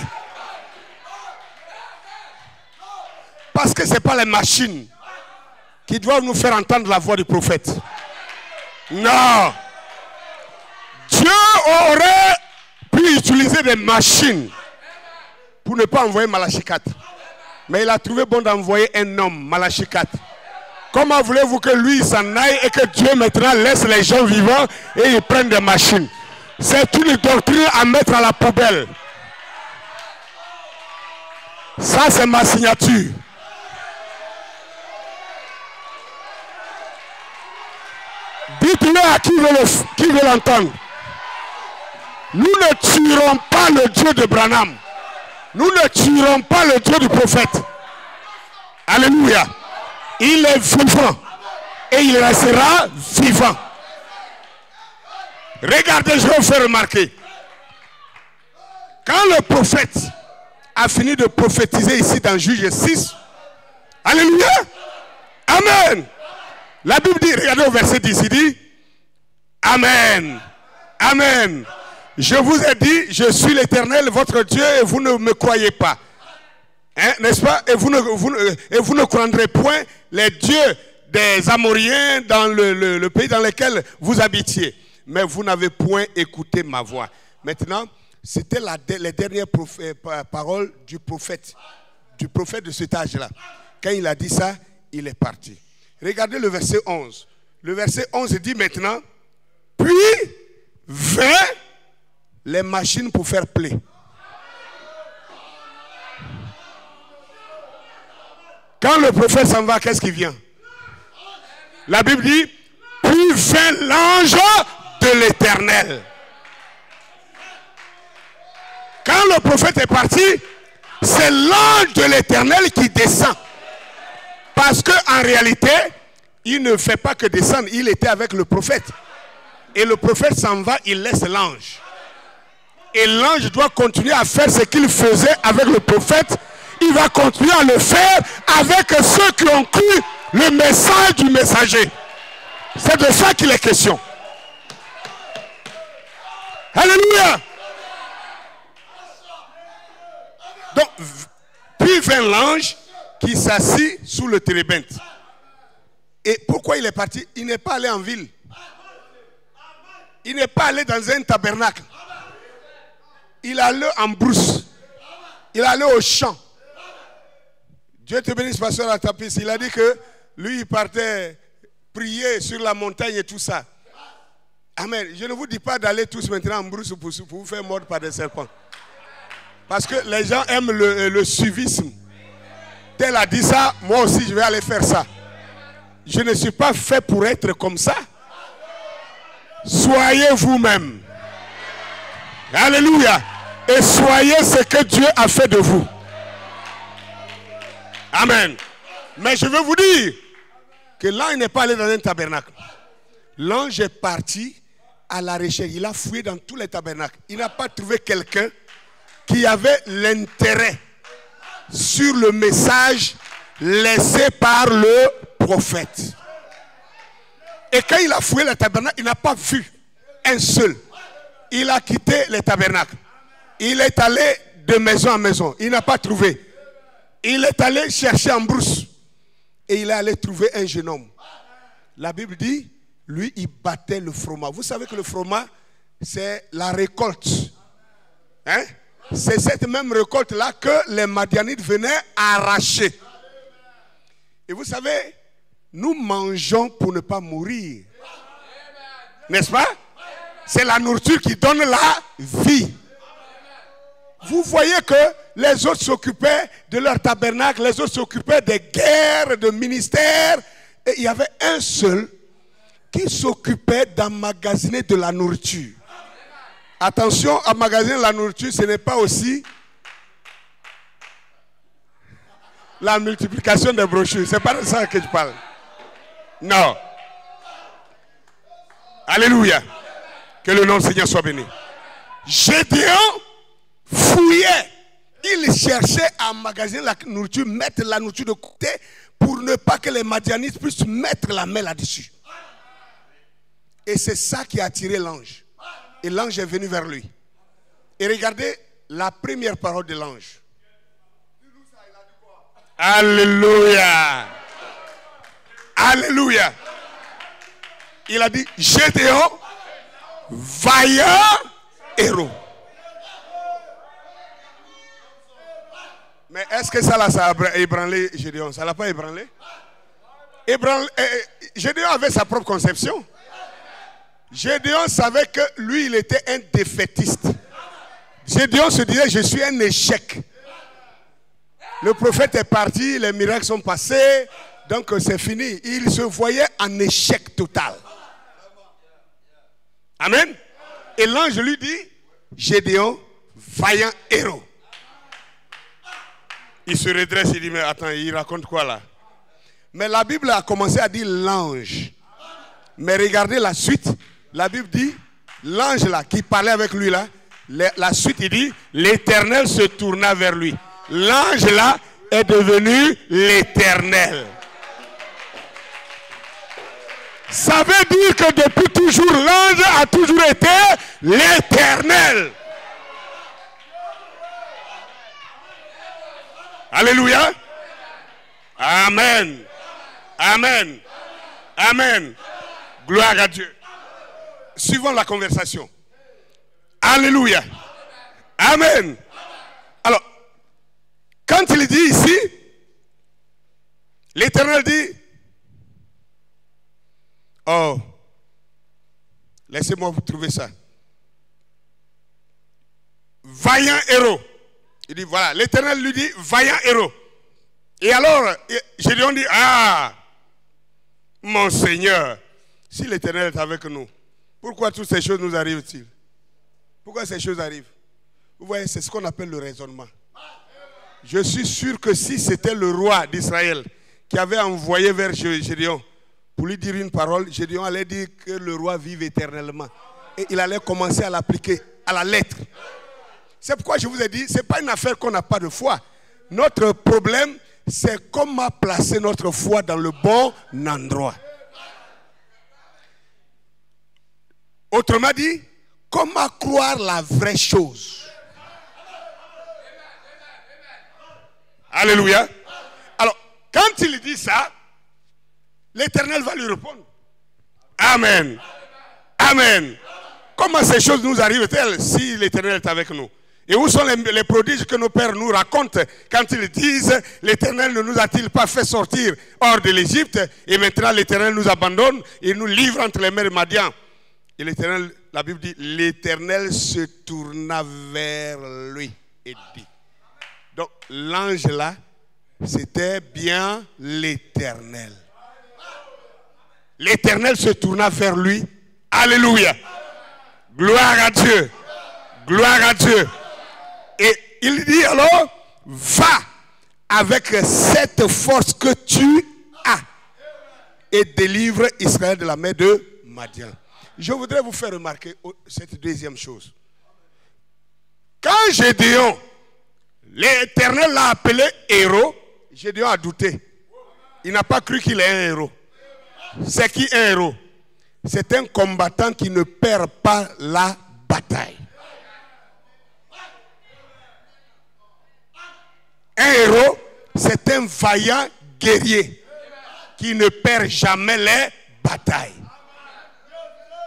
Parce que ce n'est pas les machines qui doivent nous faire entendre la voix du prophète. Non. Dieu aurait pu utiliser des machines pour ne pas envoyer Malachie 4. Mais il a trouvé bon d'envoyer un homme, Malachie 4. Comment voulez-vous que lui s'en aille et que Dieu maintenant laisse les gens vivants et ils prennent des machines? C'est une doctrine à mettre à la poubelle. Ça, c'est ma signature. Dites-le à qui veut l'entendre. Nous ne tuerons pas le Dieu de Branham. Nous ne tuerons pas le Dieu du prophète. Alléluia. Il est vivant. Et il restera vivant. Regardez, je vais vous faire remarquer. Quand le prophète a fini de prophétiser ici dans Juge 6, alléluia, amen. La Bible dit, regardez au verset 10, il dit, amen, amen. Je vous ai dit, je suis l'Éternel, votre Dieu, et vous ne me croyez pas. Hein, n'est-ce pas? Et vous ne croirez point les dieux des Amoriens dans le pays dans lequel vous habitiez. Mais vous n'avez point écouté ma voix. Maintenant, c'était les dernières paroles du prophète de cet âge-là. Quand il a dit ça, il est parti. Regardez le verset 11. Le verset 11 dit maintenant, puis vint les machines pour faire plaie. Quand le prophète s'en va, qu'est-ce qui vient? La Bible dit, puis vint l'ange de l'Éternel. Quand le prophète est parti, c'est l'ange de l'Éternel qui descend. Parce qu'en réalité, il ne fait pas que descendre, il était avec le prophète. Et le prophète s'en va, il laisse l'ange. Et l'ange doit continuer à faire ce qu'il faisait avec le prophète. Il va continuer à le faire avec ceux qui ont cru le message du messager. C'est de ça qu'il est question. Alléluia. Donc, puis vint l'ange qui s'assit sous le térébinthe. Et pourquoi il est parti? Il n'est pas allé en ville. Il n'est pas allé dans un tabernacle. Il est allé en brousse. Il est allé au champ. Dieu te bénisse, pasteur Atapis. Il a dit que lui, il partait prier sur la montagne et tout ça. Amen. Je ne vous dis pas d'aller tous maintenant en brousse pour vous faire mordre par des serpents. Parce que les gens aiment le suivisme. Tel a dit ça, moi aussi je vais aller faire ça. Je ne suis pas fait pour être comme ça. Soyez vous-même. Alléluia. Et soyez ce que Dieu a fait de vous. Amen. Mais je veux vous dire que l'ange n'est pas allé dans un tabernacle. L'ange est parti à la recherche. Il a fouillé dans tous les tabernacles. Il n'a pas trouvé quelqu'un qui avait l'intérêt sur le message laissé par le prophète. Et quand il a fouillé le tabernacle, il n'a pas vu un seul. Il a quitté les tabernacles. Il est allé de maison en maison. Il n'a pas trouvé. Il est allé chercher en brousse. Et il est allé trouver un jeune homme. La Bible dit, lui, il battait le froment. Vous savez que le froment, c'est la récolte. Hein? C'est cette même récolte-là que les Madianites venaient arracher. Et vous savez, nous mangeons pour ne pas mourir. N'est-ce pas? C'est la nourriture qui donne la vie. Vous voyez que les autres s'occupaient de leur tabernacle, les autres s'occupaient des guerres, de ministères. Et il y avait un seul qui s'occupait d'emmagasiner de la nourriture. Attention, emmagasiner la nourriture, ce n'est pas aussi la multiplication des brochures. Ce n'est pas de ça que je parle. Non. Alléluia. Que le nom du Seigneur soit béni. Gédéon fouillait. Il cherchait à emmagasiner la nourriture, mettre la nourriture de côté pour ne pas que les Madianites puissent mettre la main là-dessus. Et c'est ça qui a attiré l'ange. Et l'ange est venu vers lui. Et regardez la première parole de l'ange. Alléluia. Alléluia. Il a dit, Gédéon, vaillant héros. Mais est-ce que ça a ébranlé Gédéon? Ça ne l'a pas ébranlé? Gédéon avait sa propre conception. Gédéon savait que lui, il était un défaitiste. Gédéon se disait, je suis un échec. Le prophète est parti, les miracles sont passés, donc c'est fini. Il se voyait en échec total. Amen. Et l'ange lui dit, Gédéon, vaillant héros. Il se redresse, il dit, mais attends, il raconte quoi là? Mais la Bible a commencé à dire l'ange. Mais regardez la suite. La Bible dit, l'ange là, qui parlait avec lui là, la suite il dit, l'Éternel se tourna vers lui. L'ange là est devenu l'Éternel. Ça veut dire que depuis toujours, l'ange a toujours été l'Éternel. Alléluia. Amen. Amen. Amen. Gloire à Dieu. Suivons la conversation. Alléluia. Amen. Alors, quand il dit ici, l'Éternel dit, oh, laissez-moi vous trouver ça. Vaillant héros. Il dit, voilà, l'Éternel lui dit, vaillant héros. Et alors, Gédéon dit, ah, mon Seigneur, si l'Éternel est avec nous, pourquoi toutes ces choses nous arrivent-ils? Pourquoi ces choses arrivent? Vous voyez, c'est ce qu'on appelle le raisonnement. Je suis sûr que si c'était le roi d'Israël qui avait envoyé vers Gédéon pour lui dire une parole, Gédéon allait dire que le roi vive éternellement. Et il allait commencer à l'appliquer à la lettre. C'est pourquoi je vous ai dit, ce n'est pas une affaire qu'on n'a pas de foi. Notre problème, c'est comment placer notre foi dans le bon endroit. Autrement dit, comment croire la vraie chose. Alléluia. Alors, quand il dit ça, l'Éternel va lui répondre. Amen. Amen. Comment ces choses nous arrivent-elles si l'Éternel est avec nous? Et où sont les prodiges que nos pères nous racontent quand ils disent l'Éternel ne nous a-t-il pas fait sortir hors de l'Égypte et maintenant l'Éternel nous abandonne et nous livre entre les mains de Madian. Et l'Éternel, la Bible dit, l'Éternel se tourna vers lui et dit. Donc l'ange là, c'était bien l'Éternel. L'Éternel se tourna vers lui. Alléluia. Gloire à Dieu. Gloire à Dieu. Et il dit alors, va avec cette force que tu as et délivre Israël de la main de Madian. Je voudrais vous faire remarquer cette deuxième chose. Quand Gédéon, l'Éternel l'a appelé héros, Gédéon a douté. Il n'a pas cru qu'il est un héros. C'est qui un héros? C'est un combattant qui ne perd pas la bataille. Un héros, c'est un vaillant guerrier qui ne perd jamais les batailles.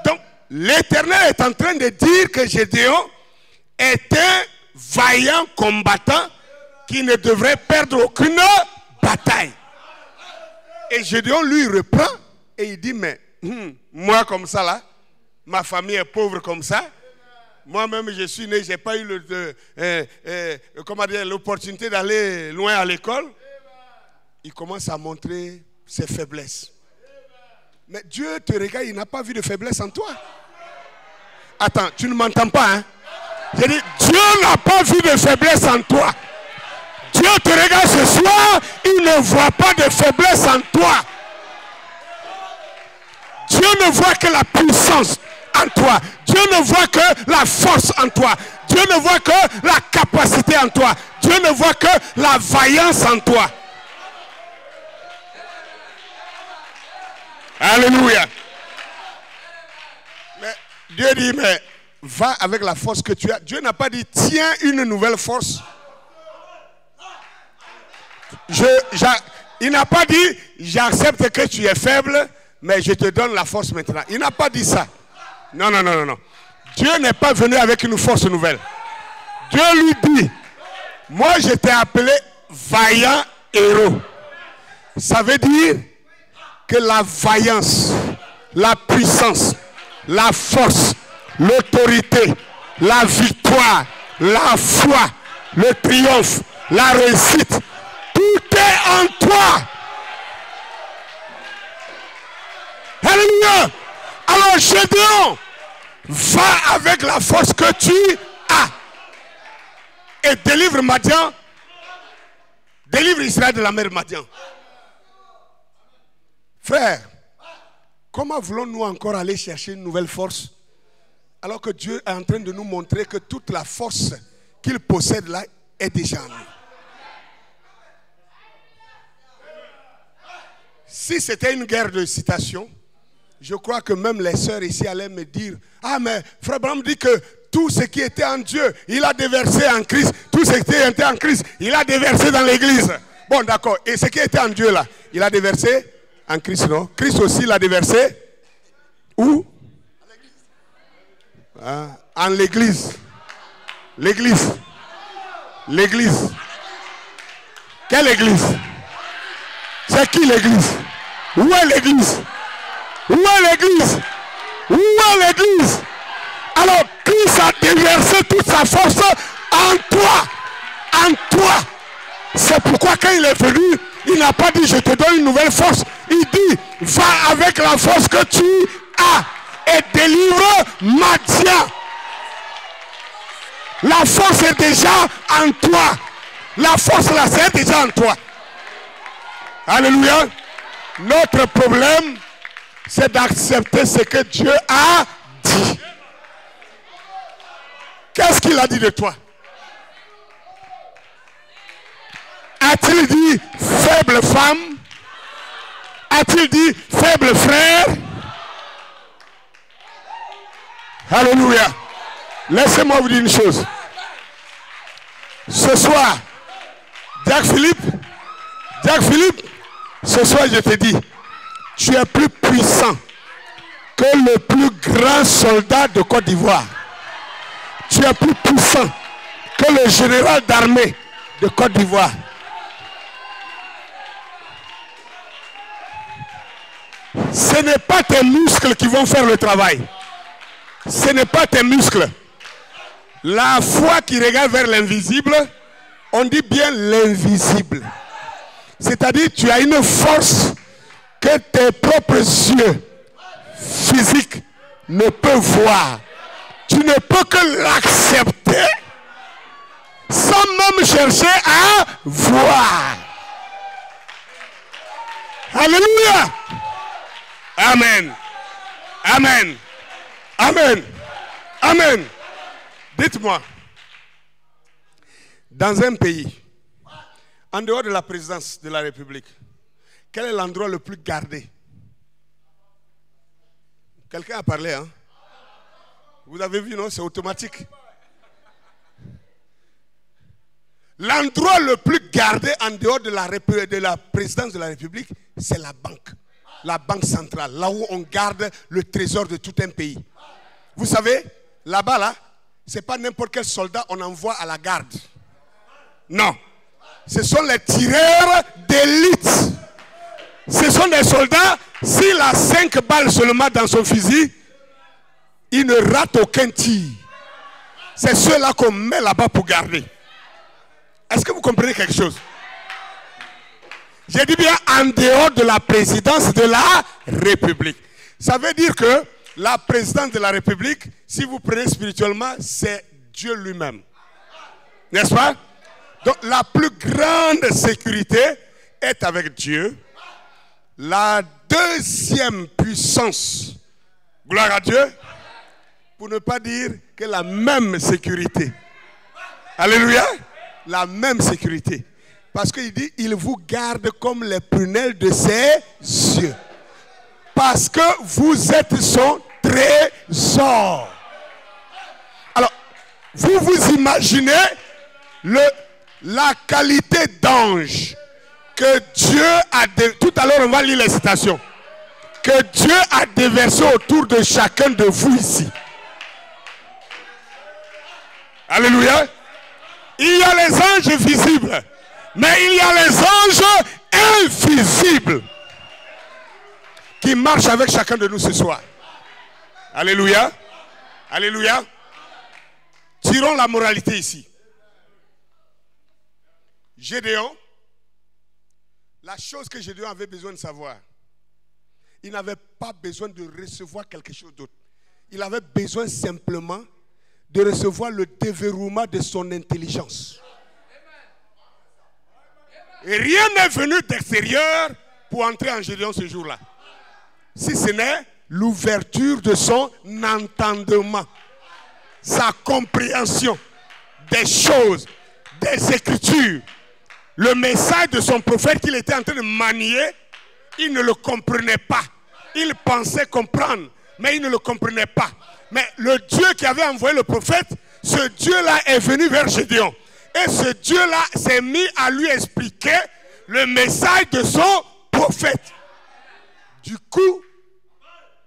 Donc, l'Éternel est en train de dire que Gédéon est un vaillant combattant qui ne devrait perdre aucune bataille. Et Gédéon lui reprend et il dit, mais moi comme ça là, ma famille est pauvre comme ça. Moi-même, je suis né, je n'ai pas eu l'opportunité d'aller loin à l'école. Il commence à montrer ses faiblesses. Mais Dieu te regarde, il n'a pas vu de faiblesse en toi. Attends, tu ne m'entends pas, hein? J'ai dit, Dieu n'a pas vu de faiblesse en toi. Dieu te regarde ce soir, il ne voit pas de faiblesse en toi. Dieu ne voit que la puissance en toi. Dieu ne voit que la force en toi. Dieu ne voit que la capacité en toi. Dieu ne voit que la vaillance en toi. Alléluia. Mais Dieu dit, mais va avec la force que tu as. Dieu n'a pas dit, tiens une nouvelle force. Il n'a pas dit, j'accepte que tu es faible, mais je te donne la force maintenant. Il n'a pas dit ça. Non, non, non, non, non. Dieu n'est pas venu avec une force nouvelle. Dieu lui dit, moi je t'ai appelé vaillant héros. Ça veut dire que la vaillance, la puissance, la force, l'autorité, la victoire, la foi, le triomphe, la réussite, tout est en toi. Alléluia. Alors Gédéon, va avec la force que tu as et délivre Madian, délivre Israël de la mer Madian. Frère, comment voulons-nous encore aller chercher une nouvelle force alors que Dieu est en train de nous montrer que toute la force qu'il possède là est déjà en nous? Si c'était une guerre de citation, je crois que même les sœurs ici allaient me dire, ah mais Frère Branham dit que tout ce qui était en Dieu, il a déversé en Christ. Tout ce qui était en Christ, il a déversé dans l'église. Bon d'accord, et ce qui était en Dieu là, il a déversé en Christ, non? Christ aussi l'a déversé où? Hein? En l'église. L'église. L'église. Quelle église? C'est qui l'église? Où est l'église? Où est l'église? Où est l'église? Alors Christ a déversé toute sa force en toi. En toi. C'est pourquoi quand il est venu, Il n'a pas dit je te donne une nouvelle force. Il dit va avec la force que tu as et délivre Madian. La force est déjà en toi. La force là, c'est déjà en toi. Alléluia. Notre problème, c'est d'accepter ce que Dieu a dit. Qu'est-ce qu'il a dit de toi? A-t-il dit faible femme? A-t-il dit faible frère? Alléluia. Laissez-moi vous dire une chose. Ce soir, Jacques Philippe, ce soir je te dis, tu es plus puissant que le plus grand soldat de Côte d'Ivoire. Tu es plus puissant que le général d'armée de Côte d'Ivoire. Ce n'est pas tes muscles qui vont faire le travail. Ce n'est pas tes muscles. La foi qui regarde vers l'invisible, on dit bien l'invisible. C'est-à-dire tu as une force que tes propres yeux physiques ne peuvent voir. Tu ne peux que l'accepter sans même chercher à voir. Alléluia. Amen. Amen. Amen. Amen. Dites-moi, dans un pays, en dehors de la présidence de la République, quel est l'endroit le plus gardé? Quelqu'un a parlé, hein? Vous avez vu, non? C'est automatique. L'endroit le plus gardé en dehors de la présidence de la République, c'est la banque centrale, là où on garde le trésor de tout un pays. Vous savez, là-bas, là, c'est pas n'importe quel soldat on envoie à la garde. Non. Ce sont les tireurs d'élite. Ce sont des soldats, s'il a 5 balles seulement dans son fusil, il ne rate aucun tir. C'est ceux-là qu'on met là-bas pour garder. Est-ce que vous comprenez quelque chose? J'ai dit bien en dehors de la présidence de la République. Ça veut dire que la présidence de la République, si vous prenez spirituellement, c'est Dieu lui-même. N'est-ce pas? Donc la plus grande sécurité est avec Dieu. La deuxième puissance, gloire à Dieu, pour ne pas dire que la même sécurité. Alléluia. La même sécurité. Parce qu'il dit, il vous garde comme les prunelles de ses yeux. Parce que vous êtes son trésor. Alors, vous vous imaginez la qualité d'ange que Dieu a... Tout à l'heure, on va lire les citations. Que Dieu a déversé autour de chacun de vous ici. Alléluia. Il y a les anges visibles, mais il y a les anges invisibles qui marchent avec chacun de nous ce soir. Alléluia. Alléluia. Tirons la moralité ici. Gédéon, la chose que Gédéon avait besoin de savoir, il n'avait pas besoin de recevoir quelque chose d'autre. Il avait besoin simplement de recevoir le déverrouillement de son intelligence. Et rien n'est venu d'extérieur pour entrer en Gédéon ce jour-là. Si ce n'est l'ouverture de son entendement, sa compréhension des choses, des Écritures. Le message de son prophète qu'il était en train de manier, il ne le comprenait pas. Il pensait comprendre, mais il ne le comprenait pas. Mais le Dieu qui avait envoyé le prophète, ce Dieu-là est venu vers Gédéon. Et ce Dieu-là s'est mis à lui expliquer le message de son prophète. Du coup,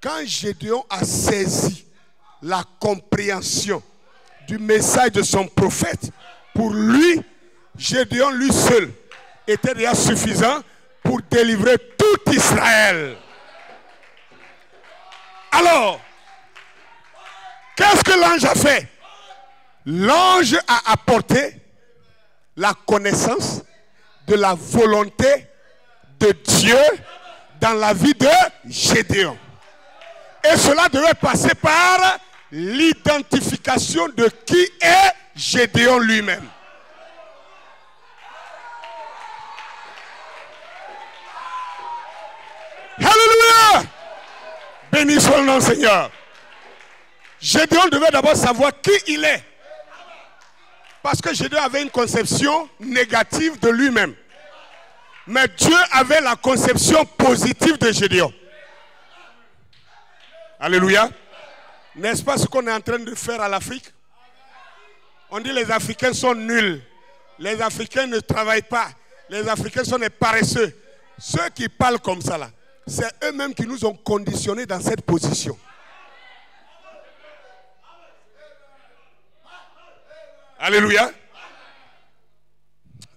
quand Gédéon a saisi la compréhension du message de son prophète, pour lui, Gédéon lui seul était déjà suffisant pour délivrer tout Israël. Alors, qu'est-ce que l'ange a fait? L'ange a apporté la connaissance de la volonté de Dieu dans la vie de Gédéon. Et cela devait passer par l'identification de qui est Gédéon lui-même. Alléluia! Béni soit le nom du Seigneur. Gédéon devait d'abord savoir qui il est. Parce que Gédéon avait une conception négative de lui-même. Mais Dieu avait la conception positive de Gédéon. Alléluia. N'est-ce pas ce qu'on est en train de faire à l'Afrique? On dit les Africains sont nuls. Les Africains ne travaillent pas. Les Africains sont des paresseux. Ceux qui parlent comme ça là, c'est eux-mêmes qui nous ont conditionnés dans cette position. Alléluia.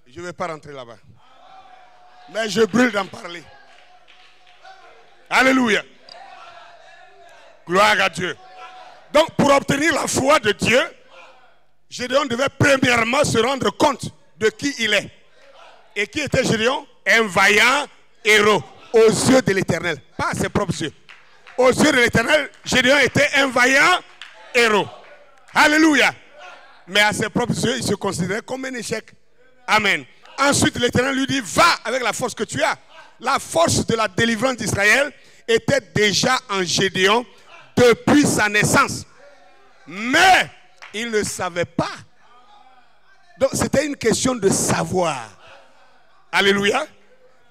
Je ne vais pas rentrer là-bas. Mais je brûle d'en parler. Alléluia. Gloire à Dieu. Donc, pour obtenir la foi de Dieu, Gédéon devait premièrement se rendre compte de qui il est. Et qui était Gédéon? Un vaillant héros aux yeux de l'Éternel. Pas à ses propres yeux. Aux yeux de l'Éternel, Gédéon était un vaillant héros. Alléluia. Mais à ses propres yeux, il se considérait comme un échec. Amen. Ensuite, l'Éternel lui dit, va avec la force que tu as. La force de la délivrance d'Israël était déjà en Gédéon depuis sa naissance. Mais il ne savait pas. Donc c'était une question de savoir. Alléluia.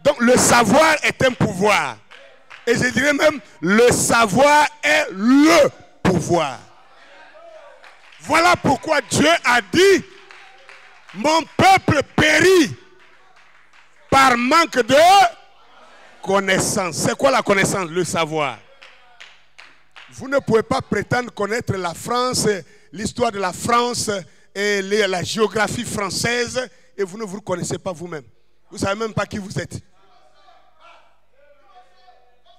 Donc le savoir est un pouvoir. Et je dirais même, le savoir est le pouvoir. Voilà pourquoi Dieu a dit, mon peuple périt par manque de connaissance. C'est quoi la connaissance? Le savoir. Vous ne pouvez pas prétendre connaître la France, l'histoire de la France et la géographie française et vous ne vous connaissez pas vous-même. Vous ne savez même pas qui vous êtes.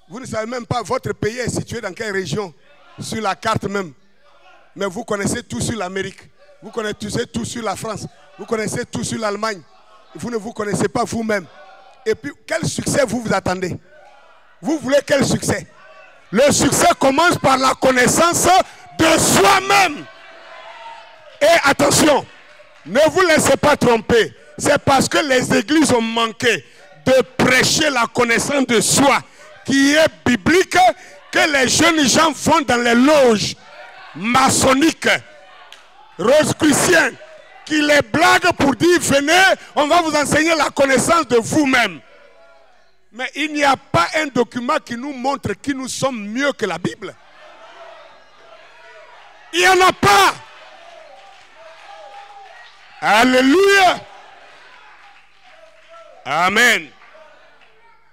Vous ne savez même pas votre pays est situé dans quelle région, sur la carte même. Mais vous connaissez tout sur l'Amérique. Vous connaissez tout sur la France. Vous connaissez tout sur l'Allemagne. Vous ne vous connaissez pas vous-même. Et puis, quel succès vous attendez? Vous voulez quel succès? Le succès commence par la connaissance de soi-même. Et attention, ne vous laissez pas tromper. C'est parce que les églises ont manqué de prêcher la connaissance de soi qui est biblique que les jeunes gens vont dans les loges maçonniques, rosicruciennes, qui les blaguent pour dire venez, on va vous enseigner la connaissance de vous-même. Mais il n'y a pas un document qui nous montre qui nous sommes mieux que la Bible. Il n'y en a pas. Alléluia. Amen.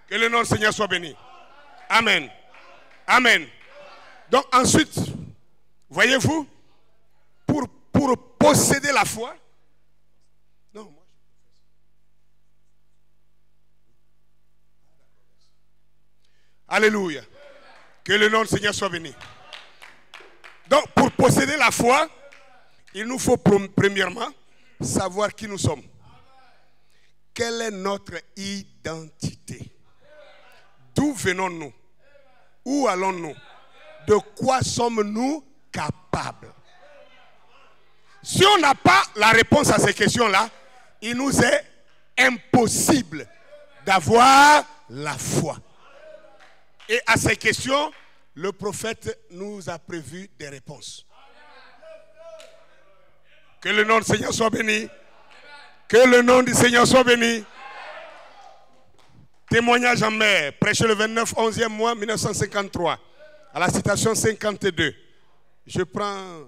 Que le nom du Seigneur soit béni. Amen. Amen. Donc ensuite, voyez-vous, pour posséder la foi, non, moi, alléluia. Que le nom du Seigneur soit béni. Donc, pour posséder la foi, il nous faut premièrement savoir qui nous sommes. Quelle est notre identité? D'où venons-nous? Où allons-nous? De quoi sommes-nous capables? Si on n'a pas la réponse à ces questions-là, il nous est impossible d'avoir la foi. Et à ces questions, le prophète nous a prévu des réponses. Que le nom du Seigneur soit béni. Que le nom du Seigneur soit béni. Témoignage en mer, prêché le 29 11e mois 1953, à la citation 52. Je prends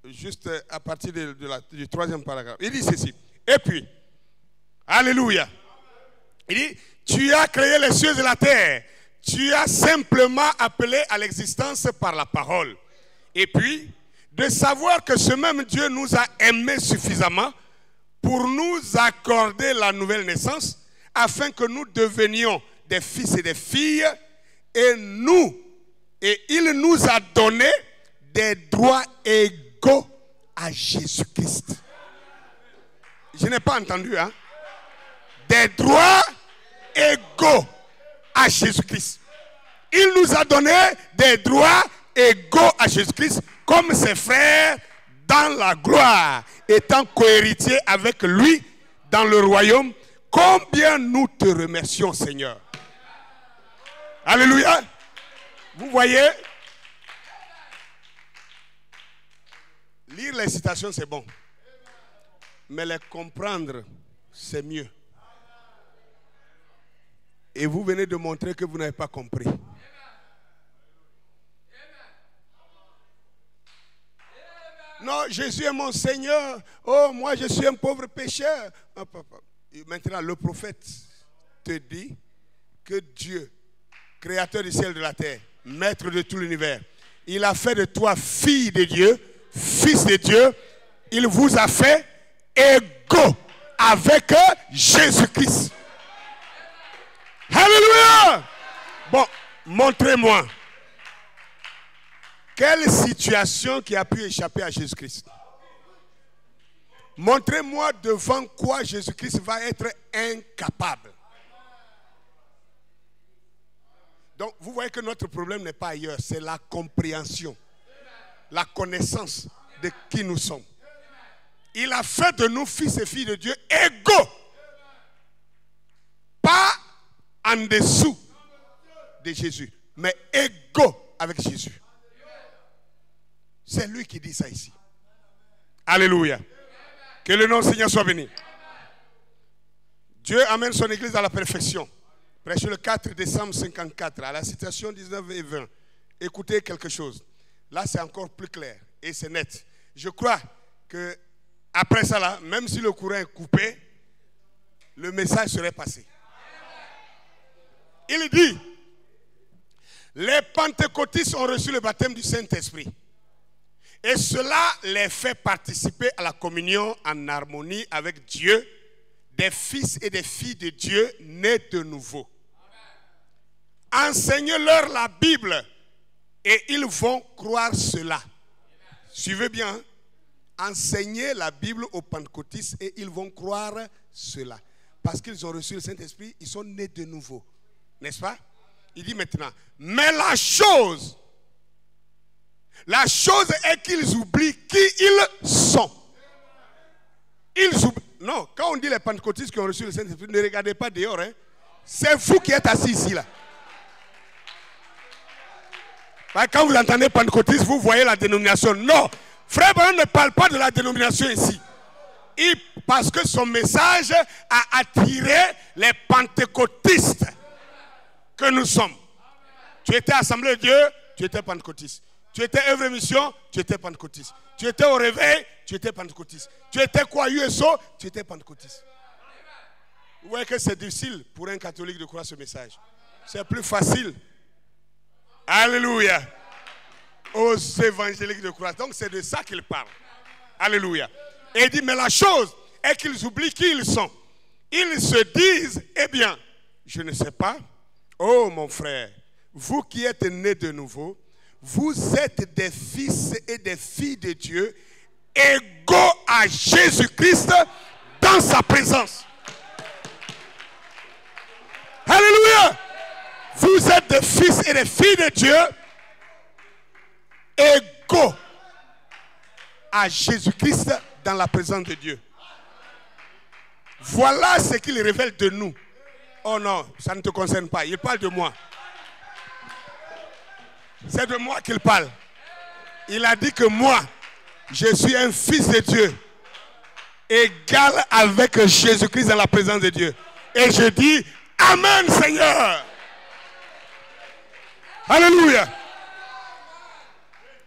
juste à partir du 3e paragraphe. Il dit ceci. Et puis, alléluia. Il dit, tu as créé les cieux et la terre. Tu as simplement appelé à l'existence par la parole. Et puis, de savoir que ce même Dieu nous a aimés suffisamment pour nous accorder la nouvelle naissance, afin que nous devenions des fils et des filles, et il nous a donné des droits égaux à Jésus-Christ. Je n'ai pas entendu, hein? Des droits égaux à Jésus-Christ. Il nous a donné des droits égaux à Jésus-Christ comme ses frères dans la gloire, étant cohéritiers avec lui dans le royaume. Combien nous te remercions, Seigneur. Alléluia. Vous voyez, lire les citations, c'est bon. Mais les comprendre, c'est mieux. Et vous venez de montrer que vous n'avez pas compris. Non, Jésus est mon Seigneur. Oh, moi, je suis un pauvre pécheur. Maintenant, le prophète te dit que Dieu, créateur du ciel et de la terre, maître de tout l'univers, il a fait de toi fille de Dieu, fils de Dieu. Il vous a fait égaux avec Jésus-Christ. Alléluia! Bon, montrez-moi. Quelle situation qui a pu échapper à Jésus-Christ? Montrez-moi devant quoi Jésus-Christ va être incapable. Donc, vous voyez que notre problème n'est pas ailleurs, c'est la compréhension, la connaissance de qui nous sommes. Il a fait de nous fils et filles de Dieu égaux, pas en dessous de Jésus, mais égaux avec Jésus. C'est lui qui dit ça ici. Alléluia. Que le nom du Seigneur soit béni. Dieu amène son église à la perfection. Prêché le 4 décembre 54, à la citation 19 et 20. Écoutez quelque chose. Là, c'est encore plus clair et c'est net. Je crois que après ça, là, même si le courant est coupé, le message serait passé. Il dit, les pentecôtistes ont reçu le baptême du Saint-Esprit. Et cela les fait participer à la communion en harmonie avec Dieu, des fils et des filles de Dieu nés de nouveau. Enseignez-leur la Bible et ils vont croire cela. Suivez bien. Hein? Enseignez la Bible aux pentecôtistes et ils vont croire cela. Parce qu'ils ont reçu le Saint-Esprit, ils sont nés de nouveau. N'est-ce pas? Il dit maintenant, mais la chose est qu'ils oublient qui ils sont. Ils oublient. Non, quand on dit les pentecôtistes qui ont reçu le Saint-Esprit, ne regardez pas dehors. Hein. C'est vous qui êtes assis ici là. Quand vous entendez pentecôtiste, vous voyez la dénomination. Non, Frère Branham ne parle pas de la dénomination ici. Parce que son message a attiré les pentecôtistes que nous sommes. Tu étais Assemblée de Dieu, tu étais pentecôtiste. Tu étais œuvre et mission, tu étais pentecôtiste. Tu étais au réveil, tu étais pentecôtiste. Tu étais quoi, USO, tu étais pentecôtiste. Vous voyez que c'est difficile pour un catholique de croire ce message. C'est plus facile. Alléluia. Aux évangéliques de croire. Donc c'est de ça qu'il parle. Alléluia. Et il dit, mais la chose est qu'ils oublient qui ils sont. Ils se disent, eh bien, je ne sais pas. Oh mon frère, vous qui êtes nés de nouveau, vous êtes des fils et des filles de Dieu, égaux à Jésus-Christ dans sa présence. Alléluia. Vous êtes des fils et des filles de Dieu, égaux à Jésus-Christ dans la présence de Dieu. Voilà ce qu'il révèle de nous. Oh non, ça ne te concerne pas. Il parle de moi. C'est de moi qu'il parle. Il a dit que moi, je suis un fils de Dieu, égal avec Jésus-Christ dans la présence de Dieu. Et je dis, Amen Seigneur. Alléluia.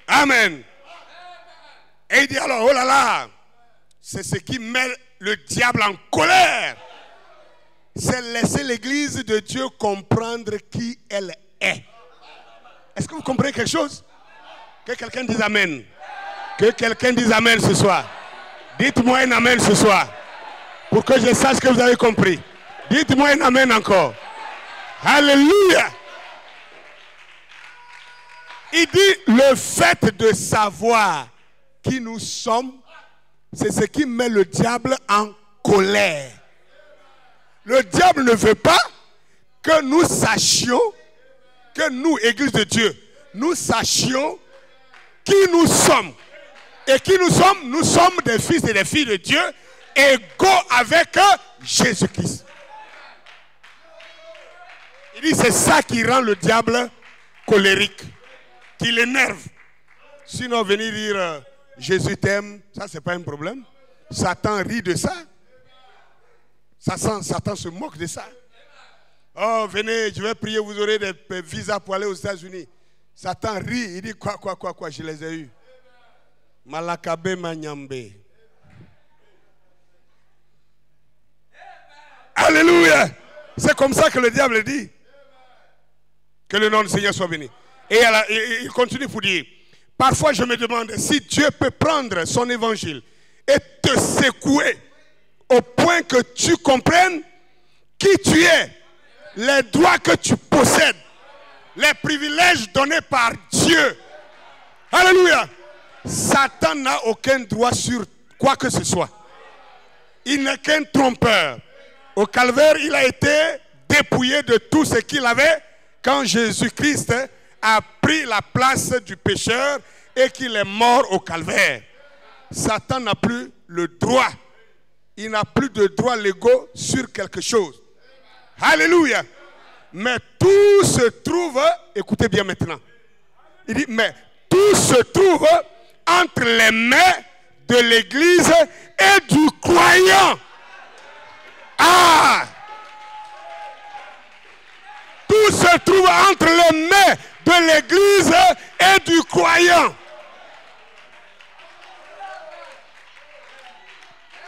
Amen. Et il dit alors, oh là là, c'est ce qui met le diable en colère. C'est laisser l'église de Dieu comprendre qui elle est. Est-ce que vous comprenez quelque chose? Que quelqu'un dise Amen. Que quelqu'un dise Amen ce soir. Dites-moi un Amen ce soir. Pour que je sache que vous avez compris. Dites-moi un Amen encore. Alléluia. Il dit le fait de savoir qui nous sommes, c'est ce qui met le diable en colère. Le diable ne veut pas que nous sachions, que nous, Église de Dieu, nous sachions qui nous sommes. Et qui nous sommes? Nous sommes des fils et des filles de Dieu, égaux avec Jésus-Christ. Il dit, c'est ça qui rend le diable colérique, qui l'énerve. Sinon, venir dire Jésus t'aime, ça c'est pas un problème. Satan rit de ça. Satan se moque de ça. Oh, venez, je vais prier, vous aurez des visas pour aller aux États-Unis. Satan rit, il dit quoi, je les ai eus. Malakabe Manyambe. Alléluia. C'est comme ça que le diable dit. Que le nom du Seigneur soit béni. Et il continue pour dire, parfois je me demande si Dieu peut prendre son évangile et te secouer au point que tu comprennes qui tu es, les droits que tu possèdes, les privilèges donnés par Dieu. Alléluia. Satan n'a aucun droit sur quoi que ce soit. Il n'est qu'un trompeur. Au calvaire, il a été dépouillé de tout ce qu'il avait quand Jésus-Christ a pris la place du pécheur et qu'il est mort au calvaire. Satan n'a plus le droit. Il n'a plus de droits légaux sur quelque chose. Alléluia. Mais tout se trouve, écoutez bien maintenant. Il dit, mais tout se trouve entre les mains de l'Église et du croyant. Ah! Tout se trouve entre les mains de l'Église et du croyant.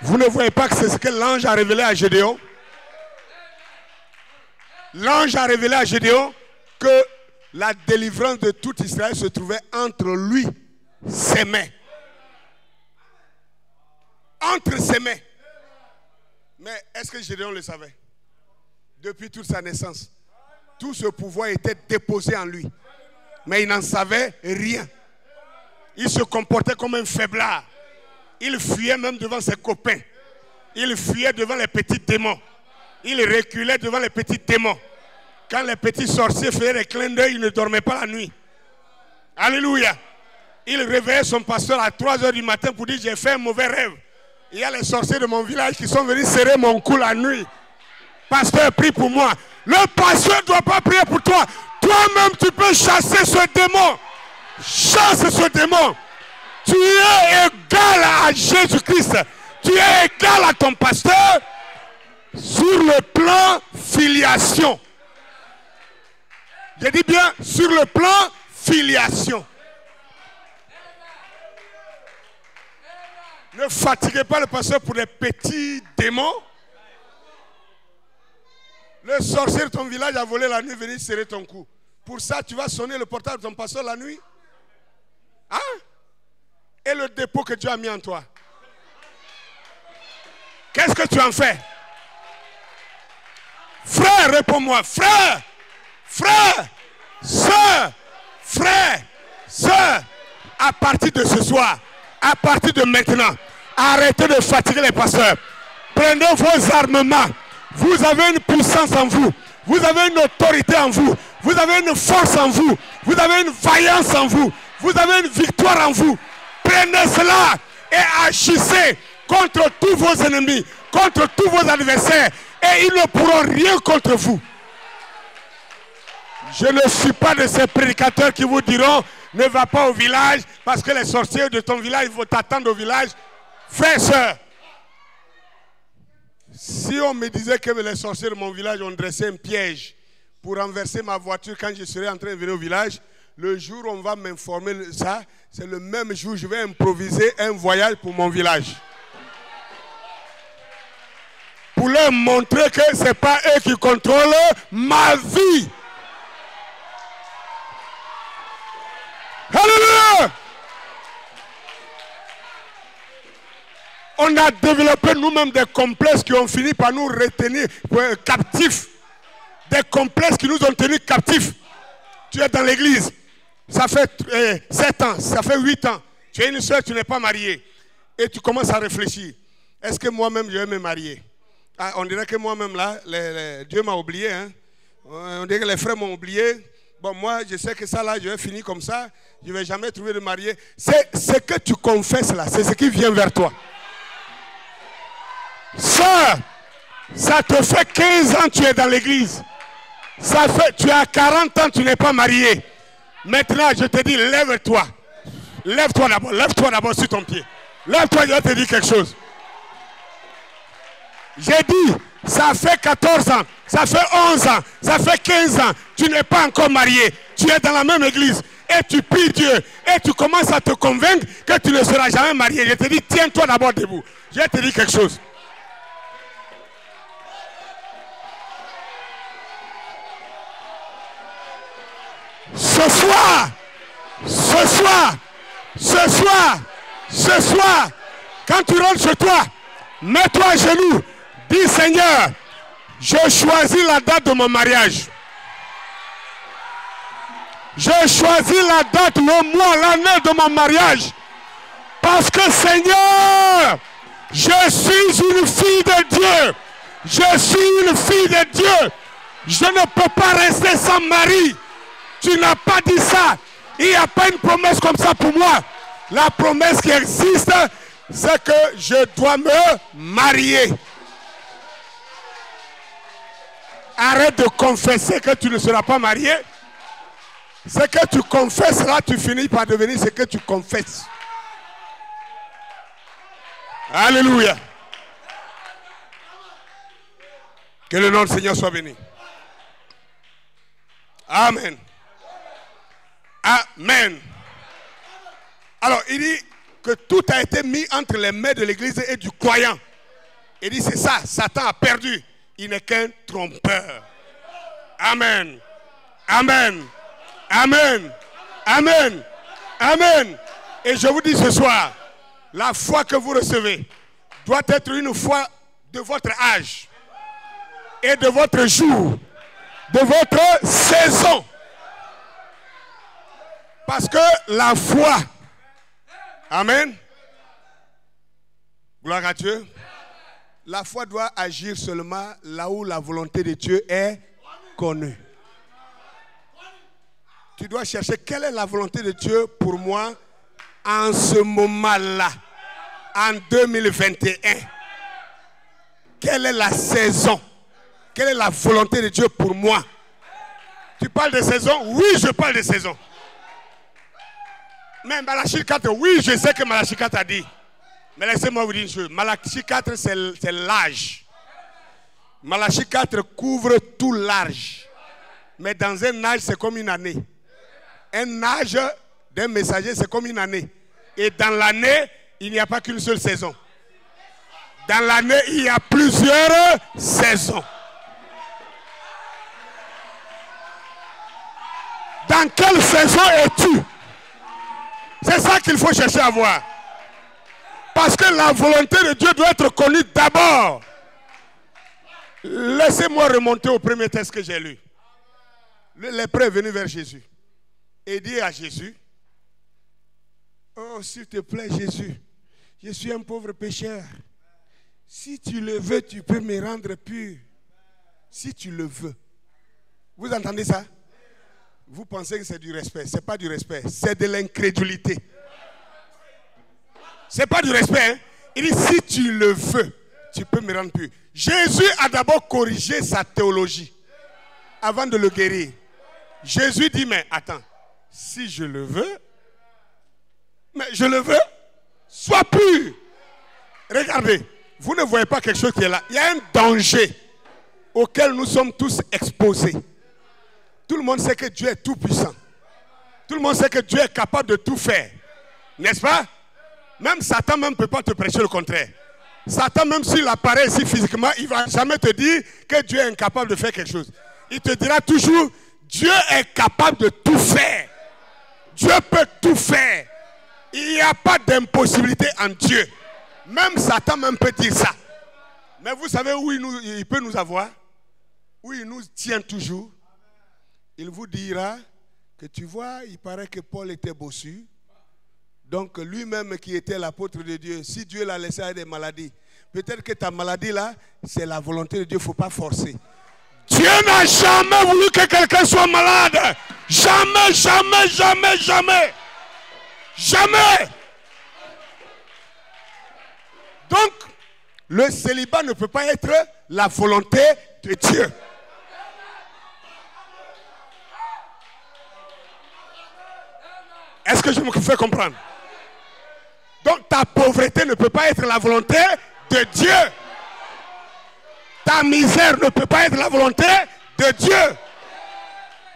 Vous ne voyez pas que c'est ce que l'ange a révélé à Gédéon? L'ange a révélé à Gédéon que la délivrance de tout Israël se trouvait entre lui, ses mains. Entre ses mains. Mais est-ce que Gédéon le savait? Depuis toute sa naissance, tout ce pouvoir était déposé en lui. Mais il n'en savait rien. Il se comportait comme un faiblard. Il fuyait même devant ses copains. Il fuyait devant les petits démons. Il reculait devant les petits démons. Quand les petits sorciers faisaient des clins d'œil, il ne dormait pas la nuit. Alléluia. Il réveillait son pasteur à 3 h du matin pour dire, j'ai fait un mauvais rêve. Il y a les sorciers de mon village qui sont venus serrer mon cou la nuit. Pasteur, prie pour moi. Le pasteur ne doit pas prier pour toi. Toi-même, tu peux chasser ce démon. Chasse ce démon. Tu es égal à Jésus-Christ. Tu es égal à ton pasteur sur le plan filiation. Je dis bien sur le plan filiation. Ne fatiguez pas le pasteur pour des petits démons. Le sorcier de ton village a volé la nuit, venir serrer ton cou. Pour ça, tu vas sonner le portable de ton pasteur la nuit? Hein? Et le dépôt que Dieu a mis en toi? Qu'est-ce que tu en fais? Frère, réponds-moi. Frère, frère, sœur, frère, sœur, à partir de ce soir, à partir de maintenant, arrêtez de fatiguer les pasteurs. Prenez vos armements. Vous avez une puissance en vous. Vous avez une autorité en vous. Vous avez une force en vous. Vous avez une vaillance en vous. Vous avez une victoire en vous. Prenez cela et agissez contre tous vos ennemis, contre tous vos adversaires. Et ils ne pourront rien contre vous. Je ne suis pas de ces prédicateurs qui vous diront ne va pas au village parce que les sorciers de ton village vont t'attendre au village. Frères et sœurs, si on me disait que les sorciers de mon village ont dressé un piège pour renverser ma voiture quand je serai en train de venir au village, le jour où on va m'informer de ça, c'est le même jour où je vais improviser un voyage pour mon village. Pour leur montrer que ce n'est pas eux qui contrôlent ma vie. Alléluia! On a développé nous-mêmes des complexes qui ont fini par nous retenir captifs. Des complexes qui nous ont tenus captifs. Tu es dans l'église. Ça fait 7 ans, ça fait 8 ans. Tu es une soeur, tu n'es pas mariée. Et tu commences à réfléchir. Est-ce que moi-même je vais me marier? Ah, on dirait que moi-même là, Dieu m'a oublié. Hein? On dirait que les frères m'ont oublié. Bon, moi, je sais que ça, là, je vais finir comme ça. Je ne vais jamais trouver de marié. C'est ce que tu confesses, là. C'est ce qui vient vers toi. Sœur, ça te fait 15 ans que tu es dans l'église. Ça fait, tu as 40 ans, tu n'es pas marié. Maintenant, je te dis, lève-toi. Lève-toi d'abord sur ton pied. Lève-toi, je vais te dire quelque chose. J'ai dit, ça fait 14 ans, ça fait 11 ans, ça fait 15 ans, tu n'es pas encore marié. Tu es dans la même église et tu pries Dieu et tu commences à te convaincre que tu ne seras jamais marié. Je te dis, tiens-toi d'abord debout. Je vais te dire quelque chose. Ce soir, quand tu rentres chez toi, mets-toi à genoux. Dis Seigneur, je choisis la date de mon mariage. Je choisis la date, le mois, l'année de mon mariage. Parce que Seigneur, je suis une fille de Dieu. Je suis une fille de Dieu. Je ne peux pas rester sans mari. Tu n'as pas dit ça. Il n'y a pas une promesse comme ça pour moi. La promesse qui existe, c'est que je dois me marier. Arrête de confesser que tu ne seras pas marié. Ce que tu confesses là, tu finis par devenir ce que tu confesses. Alléluia. Que le nom du Seigneur soit béni. Amen. Amen. Alors, il dit que tout a été mis entre les mains de l'église et du croyant. Il dit, c'est ça, Satan a perdu. Il n'est qu'un trompeur. Amen. Amen. Amen. Amen. Amen. Et je vous dis ce soir, la foi que vous recevez doit être une foi de votre âge et de votre jour, de votre saison. Parce que la foi, amen, gloire à Dieu, la foi doit agir seulement là où la volonté de Dieu est connue. Tu dois chercher quelle est la volonté de Dieu pour moi en ce moment-là, en 2021. Quelle est la saison? Quelle est la volonté de Dieu pour moi? Tu parles de saison? Oui, je parle de saison. Mais Malachie 4, oui, je sais que Malachie 4 a dit. Mais laissez-moi vous dire une chose. Malachie 4, c'est l'âge. Malachie 4 couvre tout l'âge. Mais dans un âge, c'est comme une année. Un âge d'un messager, c'est comme une année. Et dans l'année, il n'y a pas qu'une seule saison. Dans l'année, il y a plusieurs saisons. Dans quelle saison es-tu? C'est ça qu'il faut chercher à voir. Parce que la volonté de Dieu doit être connue d'abord. Laissez-moi remonter au premier texte que j'ai lu. Le lépreux est venu vers Jésus et dit à Jésus, oh, s'il te plaît, Jésus, je suis un pauvre pécheur. Si tu le veux, tu peux me rendre pur. Si tu le veux. Vous entendez ça? Vous pensez que c'est du respect. Ce n'est pas du respect, c'est de l'incrédulité. Ce n'est pas du respect. Hein? Il dit, si tu le veux, tu peux me rendre pur. Jésus a d'abord corrigé sa théologie avant de le guérir. Jésus dit, mais attends, si je le veux, mais je le veux, sois pur. Regardez, vous ne voyez pas quelque chose qui est là. Il y a un danger auquel nous sommes tous exposés. Tout le monde sait que Dieu est tout puissant. Tout le monde sait que Dieu est capable de tout faire. N'est-ce pas? Même Satan ne peut pas te prêcher le contraire. Satan, même s'il apparaît ici physiquement, il ne va jamais te dire que Dieu est incapable de faire quelque chose. Il te dira toujours, Dieu est capable de tout faire. Dieu peut tout faire. Il n'y a pas d'impossibilité en Dieu. Même Satan même peut dire ça. Mais vous savez où il peut nous avoir? Où il nous tient toujours? Il vous dira que tu vois, il paraît que Paul était bossu. Donc lui-même qui était l'apôtre de Dieu, si Dieu l'a laissé avec des maladies, peut-être que ta maladie là, c'est la volonté de Dieu, il ne faut pas forcer. Dieu n'a jamais voulu que quelqu'un soit malade. Jamais, jamais, jamais, jamais. Jamais. Donc, le célibat ne peut pas être la volonté de Dieu. Est-ce que je me fais comprendre? Donc ta pauvreté ne peut pas être la volonté de Dieu. Ta misère ne peut pas être la volonté de Dieu.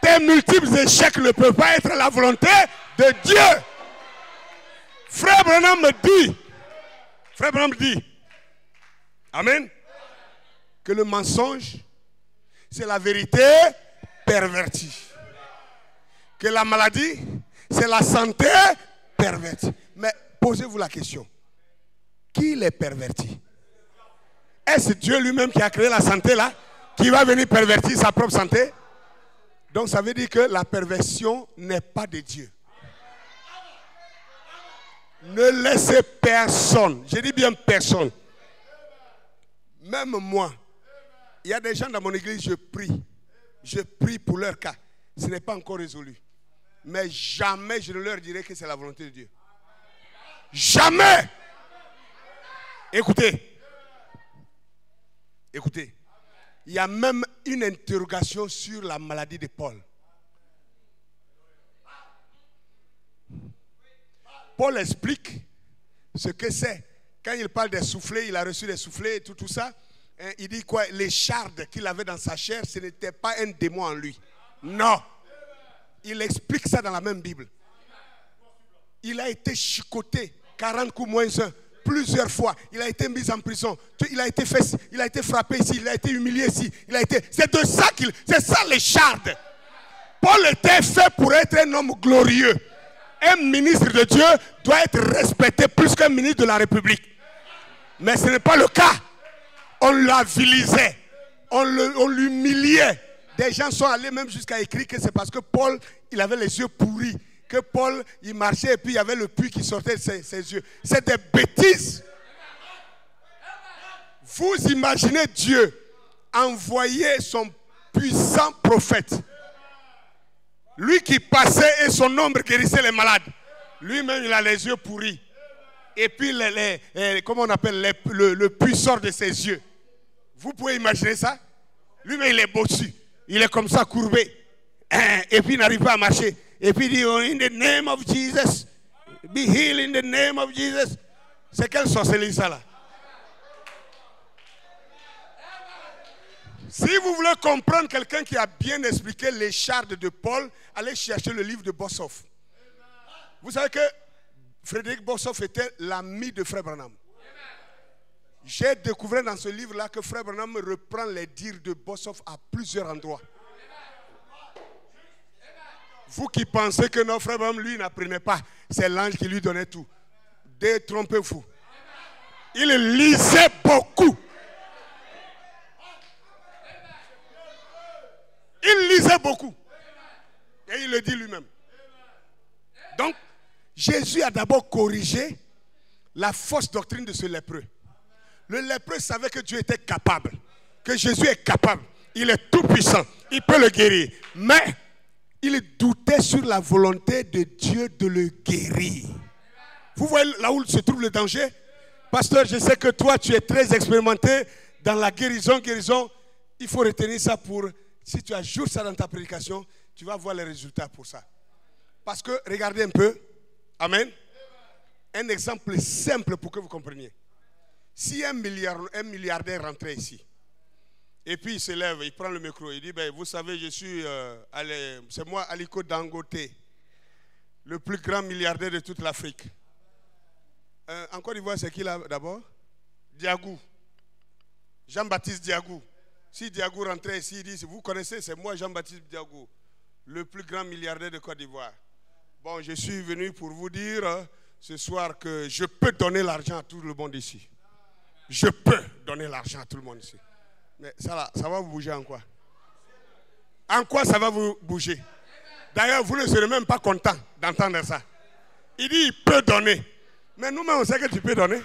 Tes multiples échecs ne peuvent pas être la volonté de Dieu. Frère Branham me dit, amen, que le mensonge, c'est la vérité pervertie. Que la maladie, c'est la santé pervertie. Mais posez-vous la question. Qui les pervertit? Est-ce Dieu lui-même qui a créé la santé là, qui va venir pervertir sa propre santé? Donc ça veut dire que la perversion n'est pas de Dieu. Ne laissez personne, je dis bien personne, même moi, il y a des gens dans mon église, je prie pour leur cas. Ce n'est pas encore résolu. Mais jamais je ne leur dirai que c'est la volonté de Dieu. Jamais. Écoutez. Il y a même une interrogation sur la maladie de Paul. Paul explique ce que c'est. Quand il parle des soufflets, il a reçu des soufflets et tout ça. Il dit quoi? Les chardes qu'il avait dans sa chair, ce n'était pas un démon en lui. Non. Il explique ça dans la même Bible. Il a été chicoté 40 coups moins 1 plusieurs fois. Il a été mis en prison. Il a été frappé ici. Il a été humilié ici. C'est de ça c'est ça les chardes. Paul était fait pour être un homme glorieux. Un ministre de Dieu doit être respecté plus qu'un ministre de la République. Mais ce n'est pas le cas. On l'avilisait. On l'humiliait. Des gens sont allés même jusqu'à écrire que c'est parce que Paul, il avait les yeux pourris. Que Paul, il marchait et puis il y avait le puits qui sortait de ses yeux. C'est des bêtises. Vous imaginez Dieu envoyer son puissant prophète. Lui qui passait et son ombre guérissait les malades. Lui-même, il a les yeux pourris. Et puis, comment on appelle, le puits sort de ses yeux. Vous pouvez imaginer ça? Lui-même, il est bossu. Il est comme ça, courbé. Et puis, il n'arrive pas à marcher. Et puis, il dit, oh, in the name of Jesus, be healed in the name of Jesus. C'est quelle sorcellerie ça là? Si vous voulez comprendre quelqu'un qui a bien expliqué les chardes de Paul, allez chercher le livre de Bossoff. Vous savez que Frédéric Bossoff était l'ami de Frère Branham. J'ai découvert dans ce livre-là que Frère Branham reprend les dires de Bossoff à plusieurs endroits. Vous qui pensez que notre Frère Branham, lui, n'apprenait pas, c'est l'ange qui lui donnait tout. Détrompez-vous. Il lisait beaucoup. Il lisait beaucoup. Et il le dit lui-même. Donc, Jésus a d'abord corrigé la fausse doctrine de ce lépreux. Le lépreux savait que Dieu était capable. Que Jésus est capable. Il est tout puissant. Il peut le guérir. Mais il doutait sur la volonté de Dieu de le guérir. Vous voyez là où se trouve le danger? Pasteur, je sais que toi, tu es très expérimenté dans la guérison. Il faut retenir ça pour... Si tu ajoutes ça dans ta prédication, tu vas voir les résultats pour ça. Parce que, regardez un peu. Amen. Un exemple simple pour que vous compreniez. Si un milliardaire rentrait ici, et puis il se lève, il prend le micro, il dit, ben, vous savez, c'est moi, Aliko Dangote, le plus grand milliardaire de toute l'Afrique. En Côte d'Ivoire, c'est qui là d'abord? Diagou. Jean-Baptiste Diagou. Si Diagou rentrait ici, il dit, vous connaissez, c'est moi Jean-Baptiste Diagou, le plus grand milliardaire de Côte d'Ivoire. Bon, je suis venu pour vous dire ce soir que je peux donner l'argent à tout le monde ici. Je peux donner l'argent à tout le monde ici. Mais ça va vous bouger en quoi? En quoi ça va vous bouger? D'ailleurs, vous ne serez même pas content d'entendre ça. Il dit, il peut donner. Mais nous-mêmes, on sait que tu peux donner.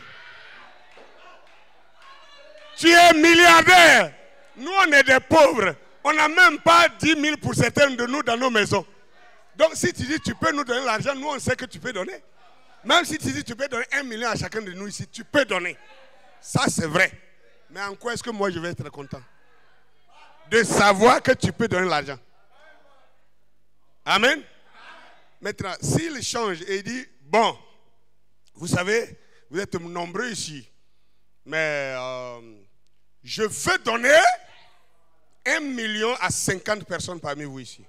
Tu es milliardaire. Nous, on est des pauvres. On n'a même pas 10 000 pour certains de nous dans nos maisons. Donc si tu dis tu peux nous donner l'argent, nous on sait que tu peux donner. Même si tu dis tu peux donner 1 million à chacun de nous ici, tu peux donner. Ça c'est vrai. Mais en quoi est-ce que moi je vais être content? De savoir que tu peux donner l'argent. Amen. Maintenant, s'il change et il dit, bon, vous savez, vous êtes nombreux ici, mais je veux donner 1 million à 50 personnes parmi vous ici.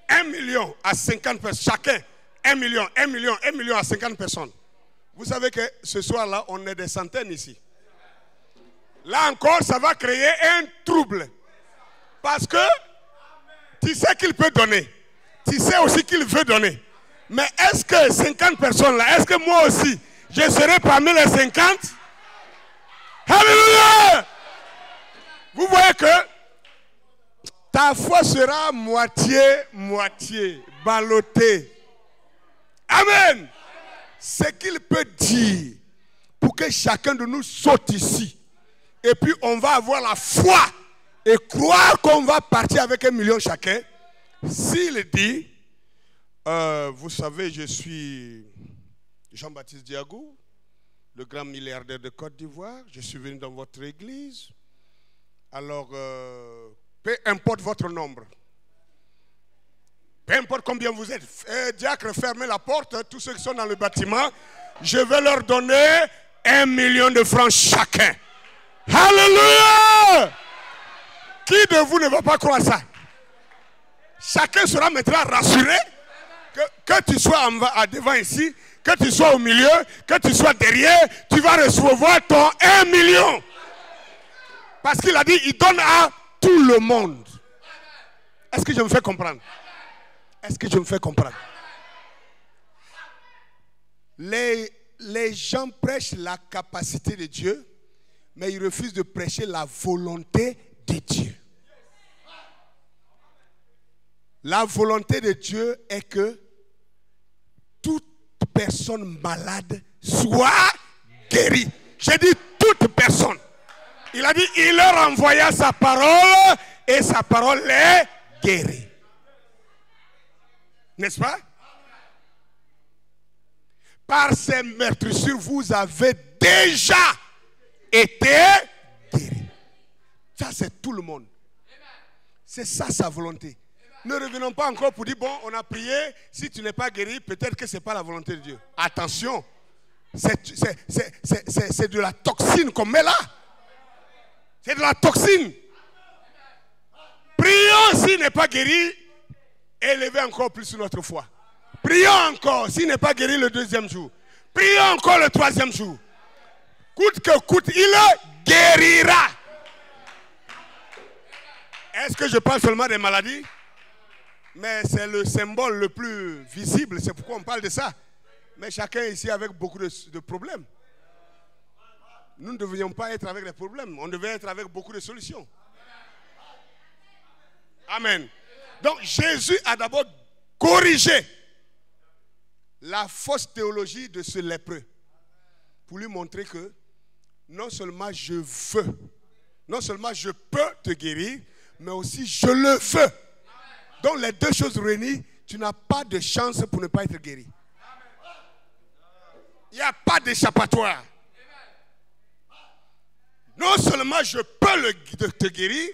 1 million à 50 personnes, chacun, 1 million, 1 million, 1 million à 50 personnes. Vous savez que ce soir-là, on est des centaines ici. Là encore, ça va créer un trouble. Parce que tu sais qu'il peut donner. Tu sais aussi qu'il veut donner. Mais est-ce que 50 personnes là, est-ce que moi aussi, je serai parmi les 50? Alléluia! Vous voyez que ta foi sera moitié, ballottée. Amen. Ce qu'il peut dire pour que chacun de nous saute ici. Et puis on va avoir la foi et croire qu'on va partir avec 1 million chacun. S'il dit, vous savez, je suis Jean-Baptiste Diagou, le grand milliardaire de Côte d'Ivoire. Je suis venu dans votre église. Alors, peu importe votre nombre, peu importe combien vous êtes, diacre, fermez la porte, tous ceux qui sont dans le bâtiment, je vais leur donner 1 million de francs chacun. Alléluia! Qui de vous ne va pas croire ça? Chacun sera maintenant rassuré que tu sois devant ici, que tu sois au milieu, que tu sois derrière, tu vas recevoir ton 1 million. Parce qu'il a dit, il donne à tout le monde. Est-ce que je me fais comprendre? Est-ce que je me fais comprendre? Les gens prêchent la capacité de Dieu, mais ils refusent de prêcher la volonté de Dieu. La volonté de Dieu est que toute personne malade soit guérie. J'ai dit toute personne. Il a dit, il leur envoya sa parole et sa parole les guérit. N'est-ce pas? Par ces meurtrissures, vous avez déjà été guéris. Ça, c'est tout le monde. C'est ça sa volonté. Ne revenons pas encore pour dire, bon, on a prié, si tu n'es pas guéri, peut-être que ce n'est pas la volonté de Dieu. Attention, c'est de la toxine qu'on met là. C'est de la toxine. Prions s'il n'est pas guéri, élevez encore plus notre foi. Prions encore s'il n'est pas guéri le 2e jour. Prions encore le 3e jour. Coûte que coûte, il guérira. Est-ce que je parle seulement des maladies? Mais c'est le symbole le plus visible, c'est pourquoi on parle de ça. Mais chacun ici avec beaucoup de problèmes. Nous ne devrions pas être avec des problèmes, on devait être avec beaucoup de solutions. Amen. Donc Jésus a d'abord corrigé la fausse théologie de ce lépreux pour lui montrer que non seulement je veux, non seulement je peux te guérir, mais aussi je le veux. Donc les deux choses réunies, tu n'as pas de chance pour ne pas être guéri. Il n'y a pas d'échappatoire. Non seulement je peux te guérir,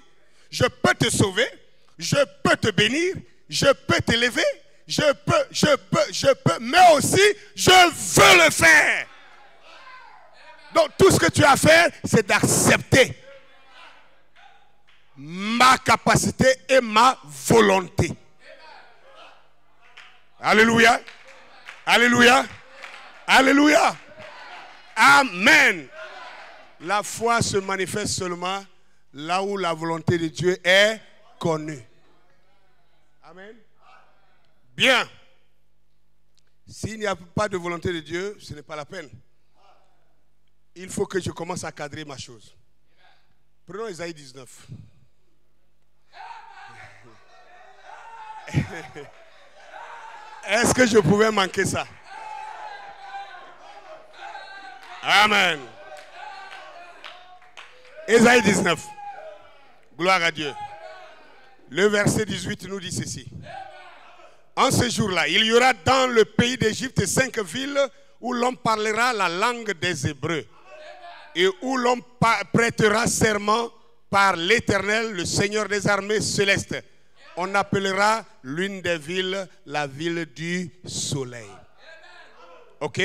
je peux te sauver, je peux te bénir, je peux t'élever, je peux, mais aussi je veux le faire. Donc tout ce que tu as à faire, c'est d'accepter ma capacité et ma volonté. Alléluia. Alléluia. Alléluia. Amen. La foi se manifeste seulement là où la volonté de Dieu est connue. Amen. Bien. S'il n'y a pas de volonté de Dieu, ce n'est pas la peine. Il faut que je commence à cadrer ma chose. Prenons Isaïe 19. Est-ce que je pouvais manquer ça? Amen. Isaïe 19. Gloire à Dieu. Le verset 18 nous dit ceci. En ce jour-là, il y aura dans le pays d'Égypte 5 villes où l'on parlera la langue des Hébreux et où l'on prêtera serment par l'Éternel, le Seigneur des armées célestes. On appellera l'une des villes la ville du soleil. Ok?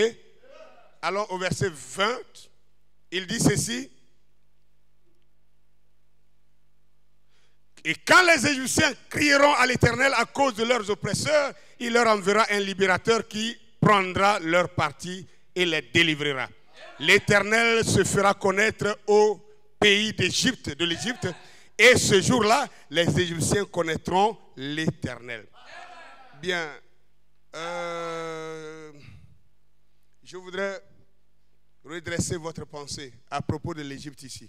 Alors au verset 20, il dit ceci. Et quand les Égyptiens crieront à l'Éternel à cause de leurs oppresseurs, il leur enverra un libérateur qui prendra leur parti et les délivrera. L'Éternel se fera connaître au pays d'Égypte, de l'Égypte, et ce jour-là, les Égyptiens connaîtront l'Éternel. Bien, je voudrais redresser votre pensée à propos de l'Égypte ici.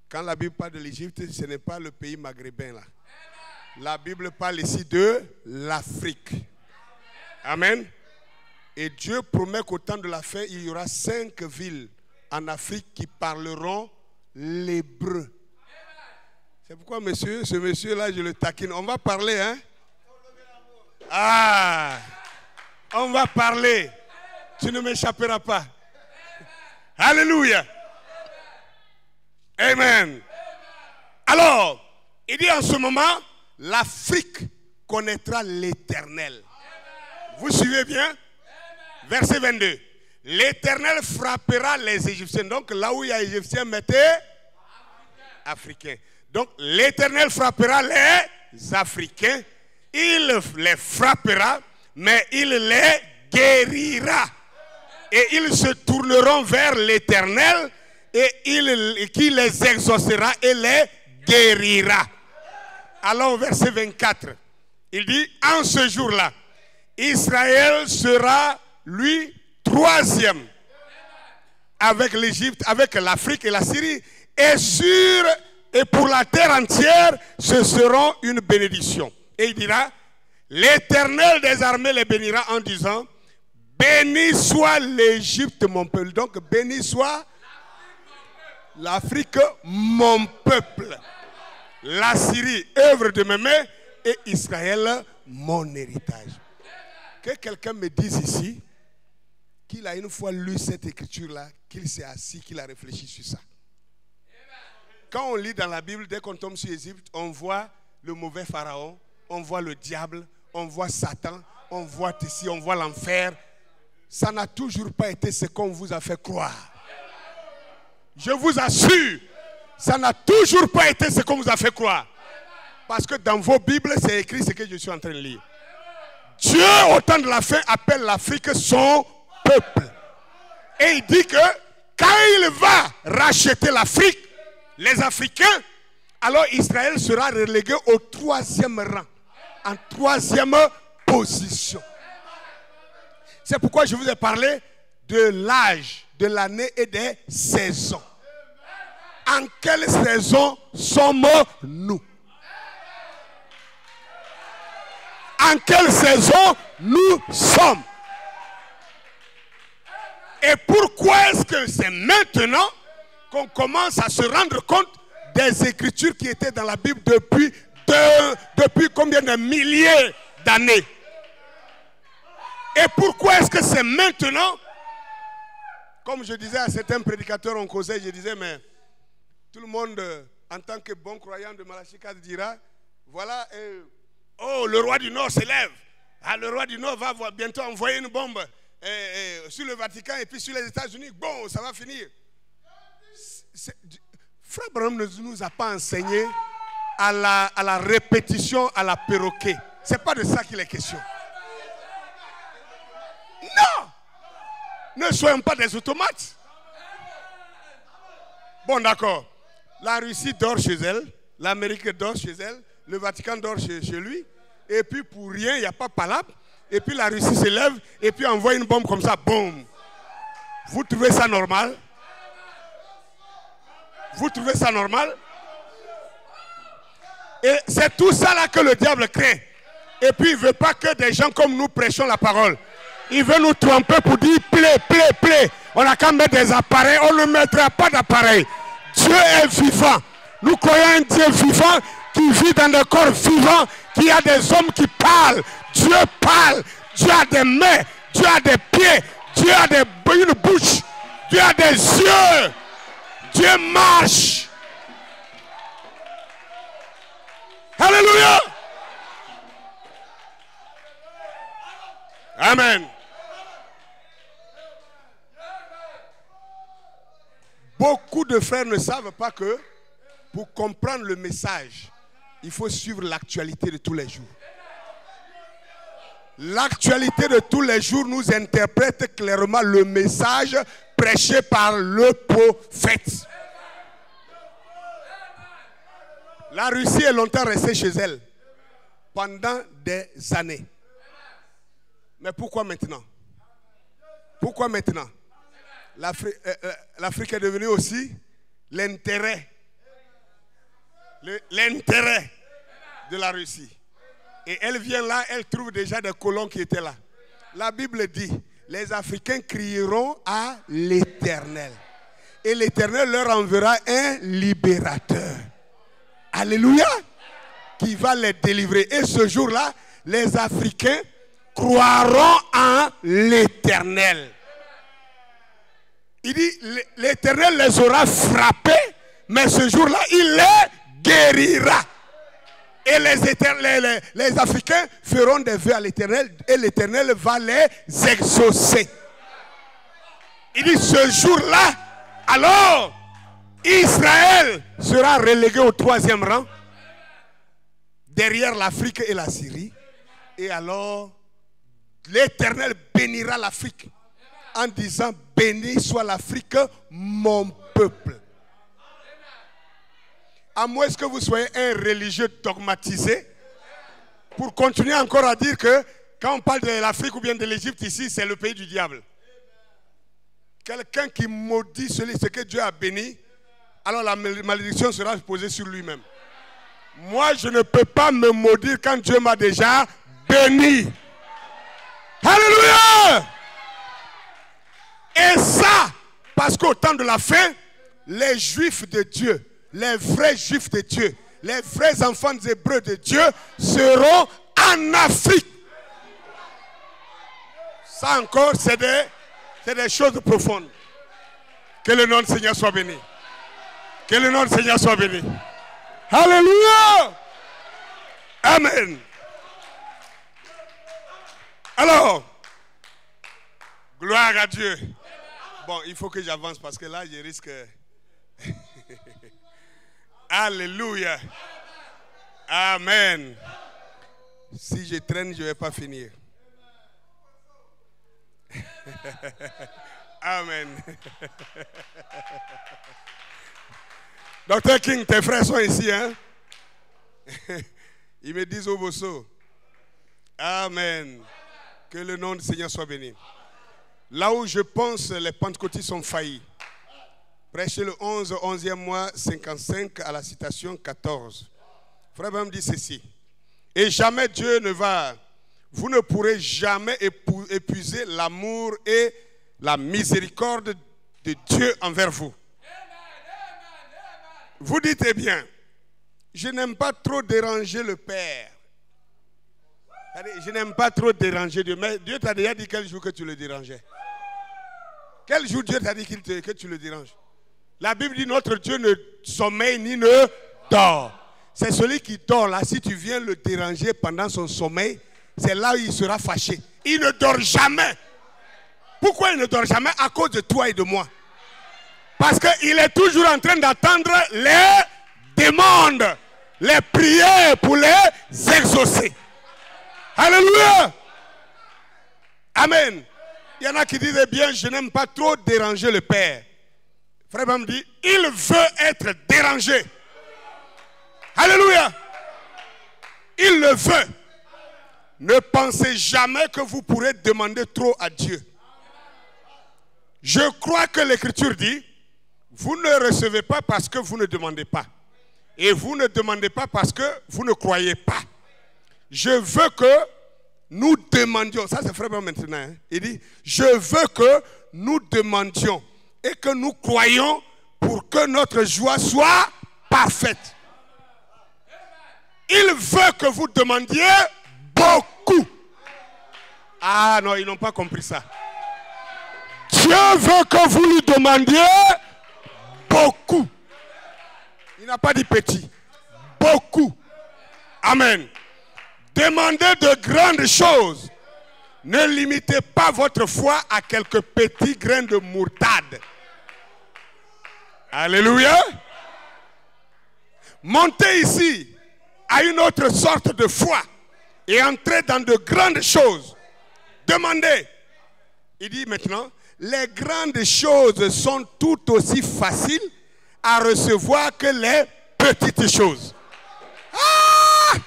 Quand la Bible parle de l'Égypte, ce n'est pas le pays maghrébin là. La Bible parle ici de l'Afrique. Amen. Et Dieu promet qu'au temps de la fin, il y aura 5 villes en Afrique qui parleront l'hébreu. C'est pourquoi ce monsieur-là, je le taquine. On va parler, hein? Ah! On va parler. Tu ne m'échapperas pas. Alléluia. Amen. Alors, il dit en ce moment, l'Afrique connaîtra l'Éternel. Vous suivez bien? Verset 22. L'Éternel frappera les Égyptiens. Donc là où il y a Égyptiens, mettez Africains. Donc l'Éternel frappera les Africains. Il les frappera, mais il les guérira. Et ils se tourneront vers l'Éternel et qui les exaucera et les guérira. Alors verset 24, il dit, en ce jour-là, Israël sera, lui, 3e avec l'Égypte, avec l'Afrique et la Syrie. Et pour la terre entière, ce seront une bénédiction. Et il dira, l'Éternel des armées les bénira en disant, béni soit l'Égypte, mon peuple. Donc, béni soit l'Afrique, mon peuple. La Syrie, œuvre de mes mains, et Israël, mon héritage. Que quelqu'un me dise ici qu'il a une fois lu cette écriture-là, qu'il s'est assis, qu'il a réfléchi sur ça. Quand on lit dans la Bible, dès qu'on tombe sur Égypte, on voit le mauvais pharaon, on voit le diable, on voit Satan, on voit ici, on voit l'enfer. Ça n'a toujours pas été ce qu'on vous a fait croire. Je vous assure, ça n'a toujours pas été ce qu'on vous a fait croire. Parce que dans vos Bibles, c'est écrit ce que je suis en train de lire. Dieu, au temps de la fin, appelle l'Afrique son peuple. Et il dit que quand il va racheter l'Afrique, les Africains, alors Israël sera relégué au 3e rang, en 3e position. C'est pourquoi je vous ai parlé de l'âge, de l'année et des saisons. En quelle saison sommes-nous? En quelle saison nous sommes? Et pourquoi est-ce que c'est maintenant qu'on commence à se rendre compte des écritures qui étaient dans la Bible depuis combien de milliers d'années? Et pourquoi est-ce que c'est maintenant? Comme je disais à certains prédicateurs, on causait, je disais, mais tout le monde, en tant que bon croyant de Malachie 4, dira, voilà, oh, le roi du Nord s'élève. Ah, le roi du Nord va bientôt envoyer une bombe sur le Vatican et puis sur les États-Unis. Bon, ça va finir. Frère Branham ne nous a pas enseigné à la répétition, à la perroquet. Ce n'est pas de ça qu'il est question. Non! Ne soyons pas des automates. Bon, d'accord. La Russie dort chez elle, l'Amérique dort chez elle, le Vatican dort chez lui, et puis pour rien, il n'y a pas palabre, et puis la Russie se lève, et puis envoie une bombe comme ça, boum. Vous trouvez ça normal? Vous trouvez ça normal? Et c'est tout ça là que le diable craint. Et puis il ne veut pas que des gens comme nous prêchons la parole. Il veut nous tromper pour dire plaît. On n'a qu'à mettre des appareils, on ne mettra pas d'appareils. Dieu est vivant. Nous croyons un Dieu vivant qui vit dans des corps vivants, qui a des hommes qui parlent. Dieu parle. Dieu a des mains. Dieu a des pieds. Dieu a une bouche. Dieu a des yeux. Dieu marche. Alléluia. Amen. Beaucoup de frères ne savent pas que pour comprendre le message, il faut suivre l'actualité de tous les jours. L'actualité de tous les jours nous interprète clairement le message prêché par le prophète. La Russie est longtemps restée chez elle pendant des années. Mais pourquoi maintenant? Pourquoi maintenant? L'Afrique est devenue aussi l'intérêt de la Russie. Et elle vient là, elle trouve déjà des colons qui étaient là. La Bible dit, les Africains crieront à l'Éternel. Et l'Éternel leur enverra un libérateur. Alléluia. Qui va les délivrer. Et ce jour-là, les Africains croiront en l'Éternel. Il dit, l'Éternel les aura frappés, mais ce jour-là, il les guérira. Et les Africains feront des vœux à l'Éternel et l'Éternel va les exaucer. Il dit, ce jour-là, alors, Israël sera relégué au 3e rang, derrière l'Afrique et la Syrie. Et alors, l'Éternel bénira l'Afrique en disant, béni soit l'Afrique, mon peuple. À moins que vous soyez un religieux dogmatisé, pour continuer encore à dire que quand on parle de l'Afrique ou bien de l'Égypte ici, c'est le pays du diable. Quelqu'un qui maudit ce que Dieu a béni, alors la malédiction sera posée sur lui-même. Moi, je ne peux pas me maudire quand Dieu m'a déjà béni. Alléluia! Et ça, parce qu'au temps de la fin, les Juifs de Dieu, les vrais Juifs de Dieu, les vrais enfants hébreux de Dieu seront en Afrique. Ça encore, c'est des choses profondes. Que le nom du Seigneur soit béni. Que le nom du Seigneur soit béni. Alléluia. Amen. Alors, gloire à Dieu. Bon, il faut que j'avance parce que là, je risque... Alléluia. Amen. Si je traîne, je ne vais pas finir. Amen. Docteur King, tes frères sont ici, hein? Ils me disent au bosso. Amen. Que le nom du Seigneur soit béni. Là où je pense, les pentecôtistes sont faillis. Prêchez le 11e mois 55 à la citation 14. Frère Branham dit ceci. Et jamais Dieu ne va... Vous ne pourrez jamais épuiser l'amour et la miséricorde de Dieu envers vous. Vous dites eh bien, je n'aime pas trop déranger le Père. Je n'aime pas trop déranger Dieu. Mais Dieu t'a déjà dit quel jour que tu le dérangeais. Quel jour Dieu t'a dit que tu le déranges? La Bible dit notre Dieu ne sommeille ni ne dort. C'est celui qui dort là. Si tu viens le déranger pendant son sommeil, c'est là où il sera fâché. Il ne dort jamais. Pourquoi il ne dort jamais? À cause de toi et de moi. Parce qu'il est toujours en train d'attendre les demandes, les prières pour les exaucer. Alléluia. Amen. Il y en a qui disent, eh bien, je n'aime pas trop déranger le Père. Frère Branham dit, il veut être dérangé. Alléluia. Il le veut. Ne pensez jamais que vous pourrez demander trop à Dieu. Je crois que l'Écriture dit, vous ne recevez pas parce que vous ne demandez pas. Et vous ne demandez pas parce que vous ne croyez pas. Je veux que nous demandions. Ça c'est frère maintenant. Hein? Il dit, je veux que nous demandions et que nous croyions pour que notre joie soit parfaite. Il veut que vous demandiez beaucoup. Ah non, ils n'ont pas compris ça. Dieu veut que vous lui demandiez beaucoup. Il n'a pas dit petit. Beaucoup. Amen. Demandez de grandes choses. Ne limitez pas votre foi à quelques petits grains de moutarde. Alléluia. Montez ici à une autre sorte de foi et entrez dans de grandes choses. Demandez. Il dit maintenant, les grandes choses sont tout aussi faciles à recevoir que les petites choses. Ah!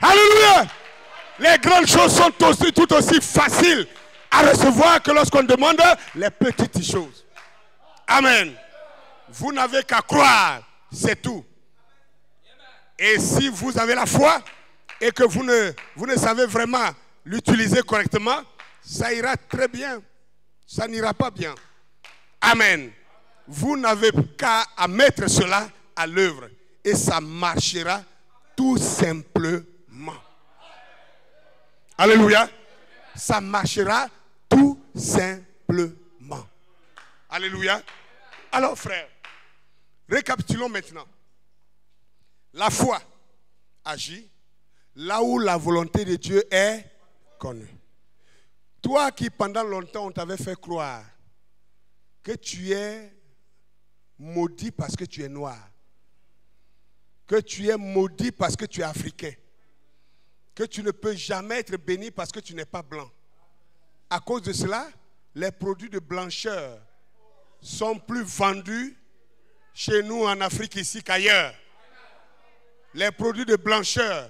Alléluia! Les grandes choses sont tout aussi faciles à recevoir que lorsqu'on demande les petites choses. Amen. Vous n'avez qu'à croire, c'est tout. Et si vous avez la foi et que vous ne savez vraiment l'utiliser correctement, ça ira très bien. Ça n'ira pas bien. Amen. Vous n'avez qu'à mettre cela à l'œuvre et ça marchera tout simplement. Alléluia. Ça marchera tout simplement. Alléluia. Alors frère, récapitulons maintenant. La foi agit là où la volonté de Dieu est connue. Toi qui pendant longtemps on t'avait fait croire que tu es maudit parce que tu es noir, que tu es maudit parce que tu es africain, que tu ne peux jamais être béni parce que tu n'es pas blanc. À cause de cela, les produits de blancheur sont plus vendus chez nous en Afrique ici qu'ailleurs. Les produits de blancheur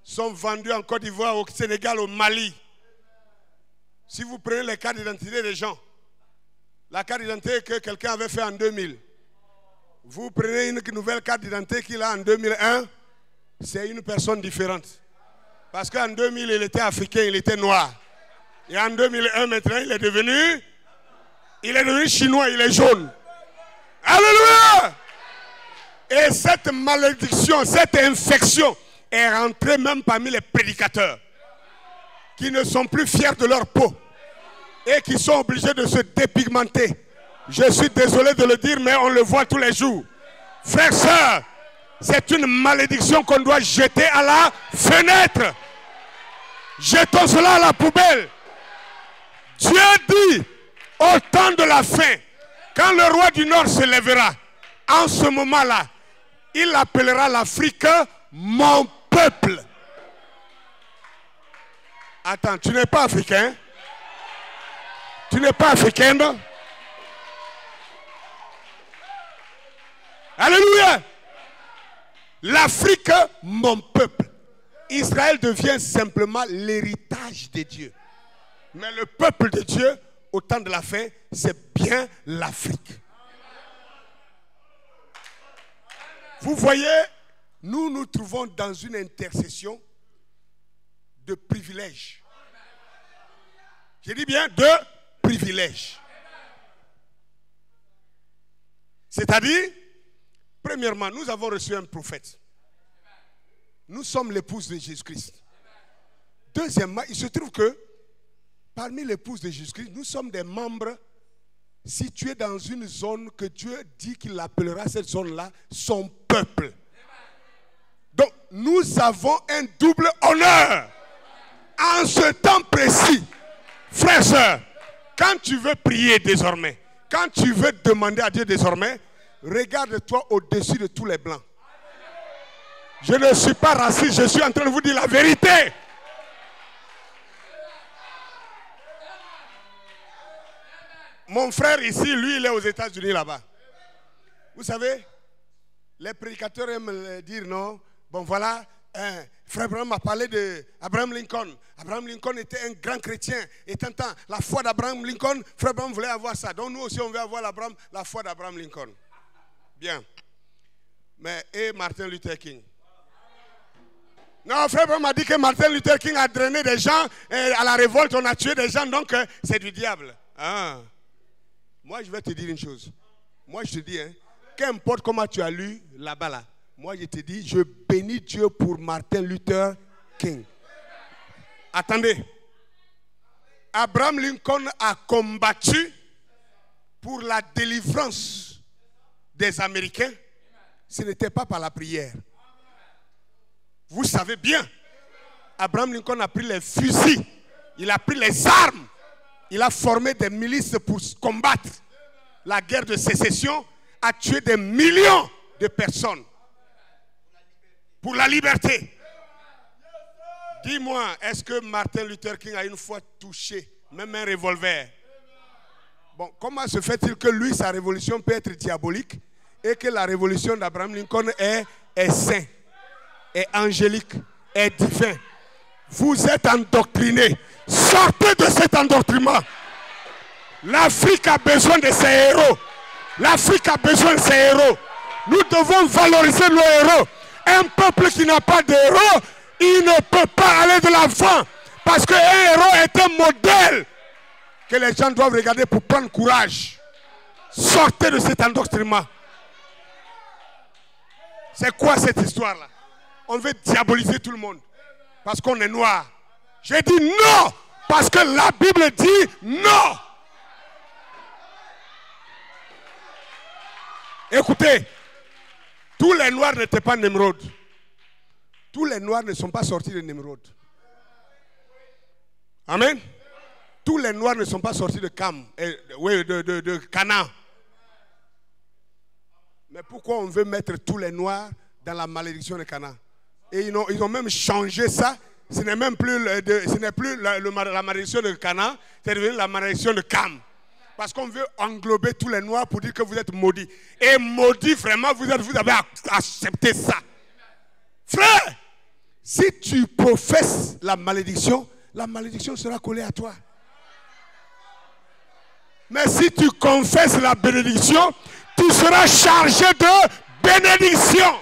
sont vendus en Côte d'Ivoire, au Sénégal, au Mali. Si vous prenez les cartes d'identité des gens, la carte d'identité que quelqu'un avait fait en 2000, vous prenez une nouvelle carte d'identité qu'il a en 2001, c'est une personne différente. Parce qu'en 2000, il était africain, il était noir. Et en 2001, maintenant, il est devenu chinois, il est jaune. Alléluia! Et cette malédiction, cette infection est rentrée même parmi les prédicateurs qui ne sont plus fiers de leur peau et qui sont obligés de se dépigmenter. Je suis désolé de le dire, mais on le voit tous les jours. Frères, sœurs, c'est une malédiction qu'on doit jeter à la fenêtre. Jetons cela à la poubelle. Dieu dit, au temps de la fin, quand le roi du Nord se lèvera, en ce moment-là, il appellera l'Afrique mon peuple. Attends, tu n'es pas africain? Tu n'es pas africain, non? Alléluia! L'Afrique, mon peuple. Israël devient simplement l'héritage de Dieu. Mais le peuple de Dieu, au temps de la fin, c'est bien l'Afrique. Vous voyez, nous nous trouvons dans une intercession de privilèges. Je dis bien de privilèges. C'est-à-dire, premièrement, nous avons reçu un prophète. Nous sommes l'épouse de Jésus-Christ. Deuxièmement, il se trouve que parmi l'épouse de Jésus-Christ, nous sommes des membres situés dans une zone que Dieu dit qu'il appellera cette zone-là son peuple. Donc, nous avons un double honneur. En ce temps précis, frères, sœurs, quand tu veux prier désormais, quand tu veux demander à Dieu désormais, regarde-toi au-dessus de tous les blancs. Je ne suis pas raciste, je suis en train de vous dire la vérité. Mon frère ici, lui, il est aux États-Unis là-bas. Vous savez, les prédicateurs aiment dire non. Bon voilà, frère Branham a parlé d'Abraham Lincoln. Abraham Lincoln était un grand chrétien. Et tentant la foi d'Abraham Lincoln, frère Branham voulait avoir ça. Donc nous aussi, on veut avoir la foi d'Abraham Lincoln. Bien. Mais et Martin Luther King? Non, frère Branham a dit que Martin Luther King a drainé des gens à la révolte, on a tué des gens, donc c'est du diable. Ah. Moi, je vais te dire une chose. Moi, je te dis, qu'importe comment tu as lu là-bas, là, moi je te dis, je bénis Dieu pour Martin Luther King. Attendez. Abraham Lincoln a combattu pour la délivrance des Américains. Ce n'était pas par la prière. Vous savez bien, Abraham Lincoln a pris les fusils, il a pris les armes, il a formé des milices pour combattre. La guerre de sécession a tué des millions de personnes pour la liberté. Dis-moi, est-ce que Martin Luther King a une fois touché même un revolver? Bon, comment se fait-il que lui, sa révolution peut être diabolique et que la révolution d'Abraham Lincoln est sainte, est angélique, est divin? Vous êtes endoctrinés. Sortez de cet endoctrinement. L'Afrique a besoin de ses héros. L'Afrique a besoin de ses héros. Nous devons valoriser nos héros. Un peuple qui n'a pas de héros, il ne peut pas aller de l'avant. Parce qu'un héros est un modèle que les gens doivent regarder pour prendre courage. Sortez de cet endoctrinement. C'est quoi cette histoire-là? On veut diaboliser tout le monde parce qu'on est noir. J'ai dit non parce que la Bible dit non. Écoutez, tous les noirs n'étaient pas Nemrod. Tous les noirs ne sont pas sortis de Nemrod. Amen. Tous les noirs ne sont pas sortis de de Canaan. Mais pourquoi on veut mettre tous les noirs dans la malédiction de Canaan? Et ils ont même changé ça. Ce n'est même plus, la malédiction de Canaan, c'est devenu la malédiction de Cam. Parce qu'on veut englober tous les noirs pour dire que vous êtes maudits. Et maudits, vraiment, vous avez accepté ça. Frère, si tu professes la malédiction sera collée à toi. Mais si tu confesses la bénédiction, tu seras chargé de bénédiction.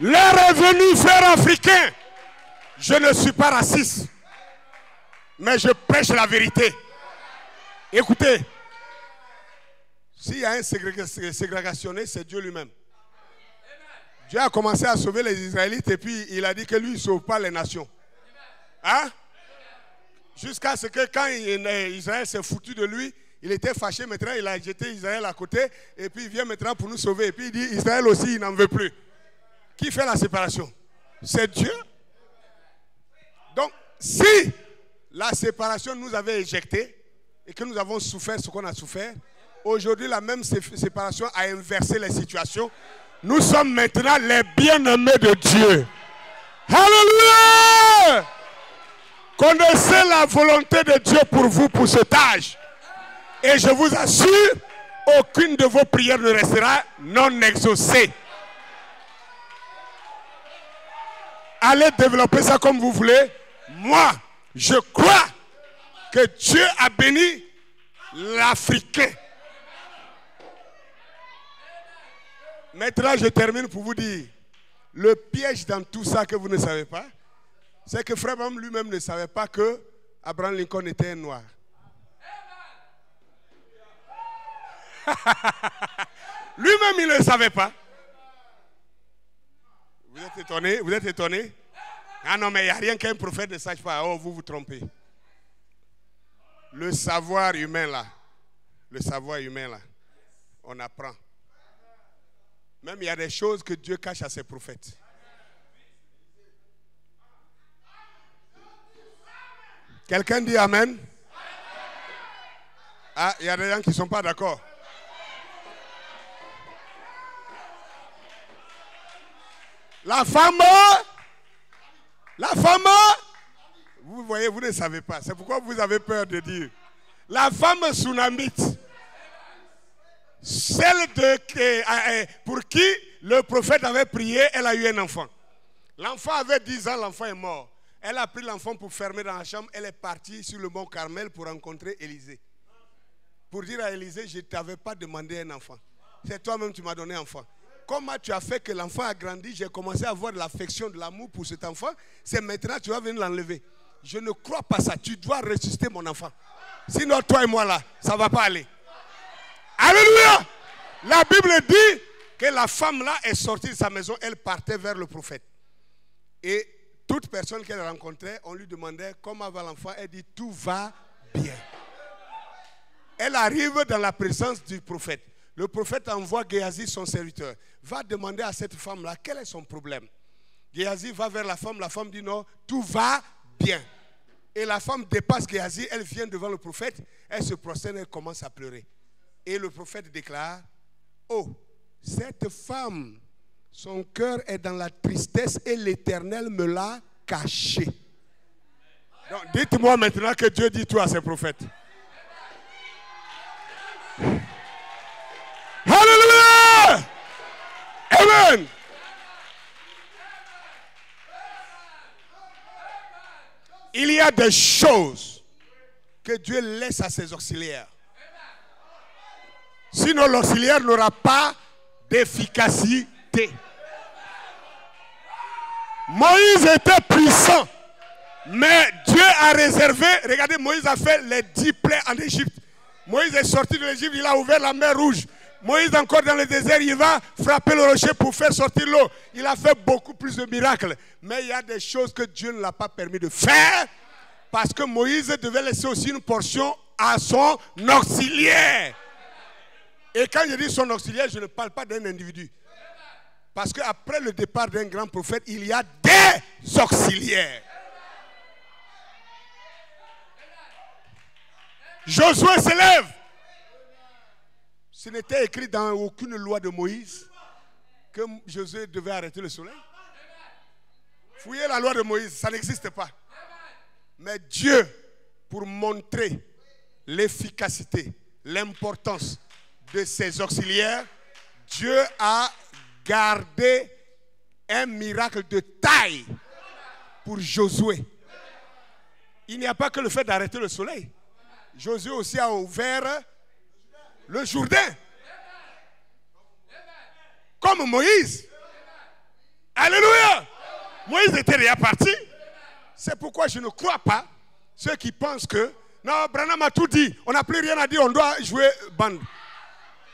L'heure est venue, frères africains. Je ne suis pas raciste, mais je prêche la vérité. Écoutez, s'il y a un ségrégationniste, c'est Dieu lui-même. Dieu a commencé à sauver les Israélites et puis il a dit que lui, il ne sauve pas les nations. Hein? Jusqu'à ce que quand Israël s'est foutu de lui, il était fâché. Maintenant, il a jeté Israël à côté et puis il vient maintenant pour nous sauver. Et puis il dit, Israël aussi, il n'en veut plus. Qui fait la séparation? C'est Dieu. Donc, si la séparation nous avait éjectés et que nous avons souffert ce qu'on a souffert, aujourd'hui, la même séparation a inversé les situations. Nous sommes maintenant les bien-aimés de Dieu. Alléluia! Connaissez la volonté de Dieu pour vous, pour cet âge. Et je vous assure, aucune de vos prières ne restera non exaucée. Allez développer ça comme vous voulez. Moi, je crois que Dieu a béni l'Africain. Maintenant, je termine pour vous dire, le piège dans tout ça que vous ne savez pas, c'est que Frère Branham lui-même ne savait pas que Abraham Lincoln était un noir. Lui-même, il ne savait pas. Vous êtes étonné? Vous êtes étonné? Ah non, mais il n'y a rien qu'un prophète ne sache pas. Oh, vous vous trompez. Le savoir humain là, on apprend. Même il y a des choses que Dieu cache à ses prophètes. Quelqu'un dit Amen? Ah, il y a des gens qui ne sont pas d'accord. La femme, vous voyez, vous ne savez pas. C'est pourquoi vous avez peur de dire. La femme sunamite, celle pour qui le prophète avait prié, elle a eu un enfant. L'enfant avait 10 ans, l'enfant est mort. Elle a pris l'enfant pour fermer dans la chambre. Elle est partie sur le mont Carmel pour rencontrer Élisée. Pour dire à Élisée, je ne t'avais pas demandé un enfant. C'est toi-même qui m'as donné un enfant. Comment tu as fait que l'enfant a grandi, j'ai commencé à avoir de l'affection, de l'amour pour cet enfant. C'est maintenant que tu vas venir l'enlever. Je ne crois pas ça. Tu dois ressusciter mon enfant. Sinon, toi et moi là, ça ne va pas aller. Alléluia! La Bible dit que la femme là est sortie de sa maison, elle partait vers le prophète. Et toute personne qu'elle rencontrait, on lui demandait comment va l'enfant, elle dit tout va bien. Elle arrive dans la présence du prophète. Le prophète envoie Géasi, son serviteur, va demander à cette femme-là quel est son problème. Géasi va vers la femme dit non, tout va bien. Et la femme dépasse Géasi, elle vient devant le prophète, elle se prosterne, elle commence à pleurer. Et le prophète déclare, oh, cette femme, son cœur est dans la tristesse et l'Éternel me l'a caché. Donc dites-moi maintenant que Dieu dit tout à ses prophètes. Alléluia! Amen! Il y a des choses que Dieu laisse à ses auxiliaires. Sinon l'auxiliaire n'aura pas d'efficacité. Moïse était puissant, mais Dieu a réservé, regardez, Moïse a fait les 10 plaies en Égypte. Moïse est sorti de l'Égypte, il a ouvert la mer Rouge. Moïse encore dans le désert, il va frapper le rocher pour faire sortir l'eau. Il a fait beaucoup plus de miracles. Mais il y a des choses que Dieu ne l'a pas permis de faire parce que Moïse devait laisser aussi une portion à son auxiliaire. Et quand je dis son auxiliaire, je ne parle pas d'un individu. Parce qu'après le départ d'un grand prophète, il y a des auxiliaires. Josué s'élève. Ce n'était écrit dans aucune loi de Moïse que Josué devait arrêter le soleil. Fouillez la loi de Moïse, ça n'existe pas. Mais Dieu, pour montrer l'efficacité, l'importance de ses auxiliaires, Dieu a gardé un miracle de taille pour Josué. Il n'y a pas que le fait d'arrêter le soleil. Josué aussi a ouvert le Jourdain. Comme Moïse. Alléluia. Moïse était déjà parti. C'est pourquoi je ne crois pas ceux qui pensent que non, Branham a tout dit. On n'a plus rien à dire. On doit jouer bande.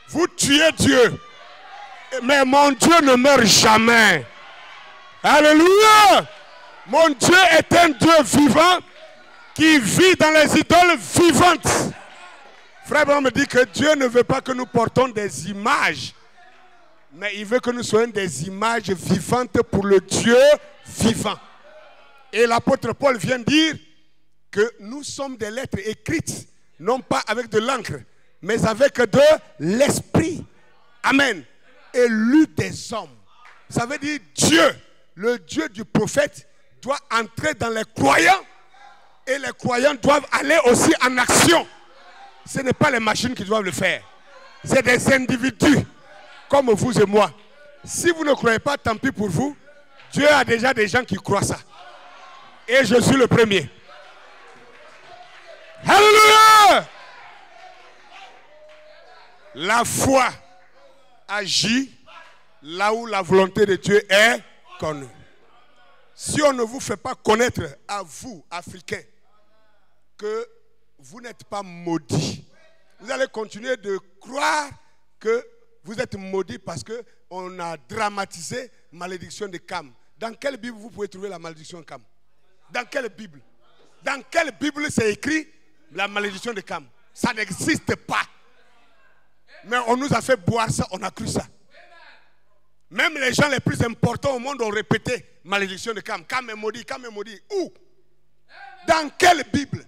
Vous tuez Dieu. Mais mon Dieu ne meurt jamais. Alléluia. Mon Dieu est un Dieu vivant qui vit dans les idoles vivantes. Frère Branham me dit que Dieu ne veut pas que nous portons des images, mais il veut que nous soyons des images vivantes pour le Dieu vivant. Et l'apôtre Paul vient dire que nous sommes des lettres écrites, non pas avec de l'encre, mais avec de l'esprit. Amen. Et lues des hommes. Ça veut dire Dieu, le Dieu du prophète, doit entrer dans les croyants et les croyants doivent aller aussi en action. Ce n'est pas les machines qui doivent le faire. C'est des individus comme vous et moi. Si vous ne croyez pas, tant pis pour vous. Dieu a déjà des gens qui croient ça. Et je suis le premier. Alléluia! La foi agit là où la volonté de Dieu est connue. Si on ne vous fait pas connaître à vous, Africains, que vous n'êtes pas maudits, vous allez continuer de croire que vous êtes maudits parce qu'on a dramatisé malédiction de Cam. Dans quelle Bible vous pouvez trouver la malédiction de Cam? Dans quelle Bible? Dans quelle Bible c'est écrit la malédiction de Cam? Ça n'existe pas. Mais on nous a fait boire ça, on a cru ça. Même les gens les plus importants au monde ont répété malédiction de Cam. Cam est maudit, Cam est maudit. Où? Dans quelle Bible?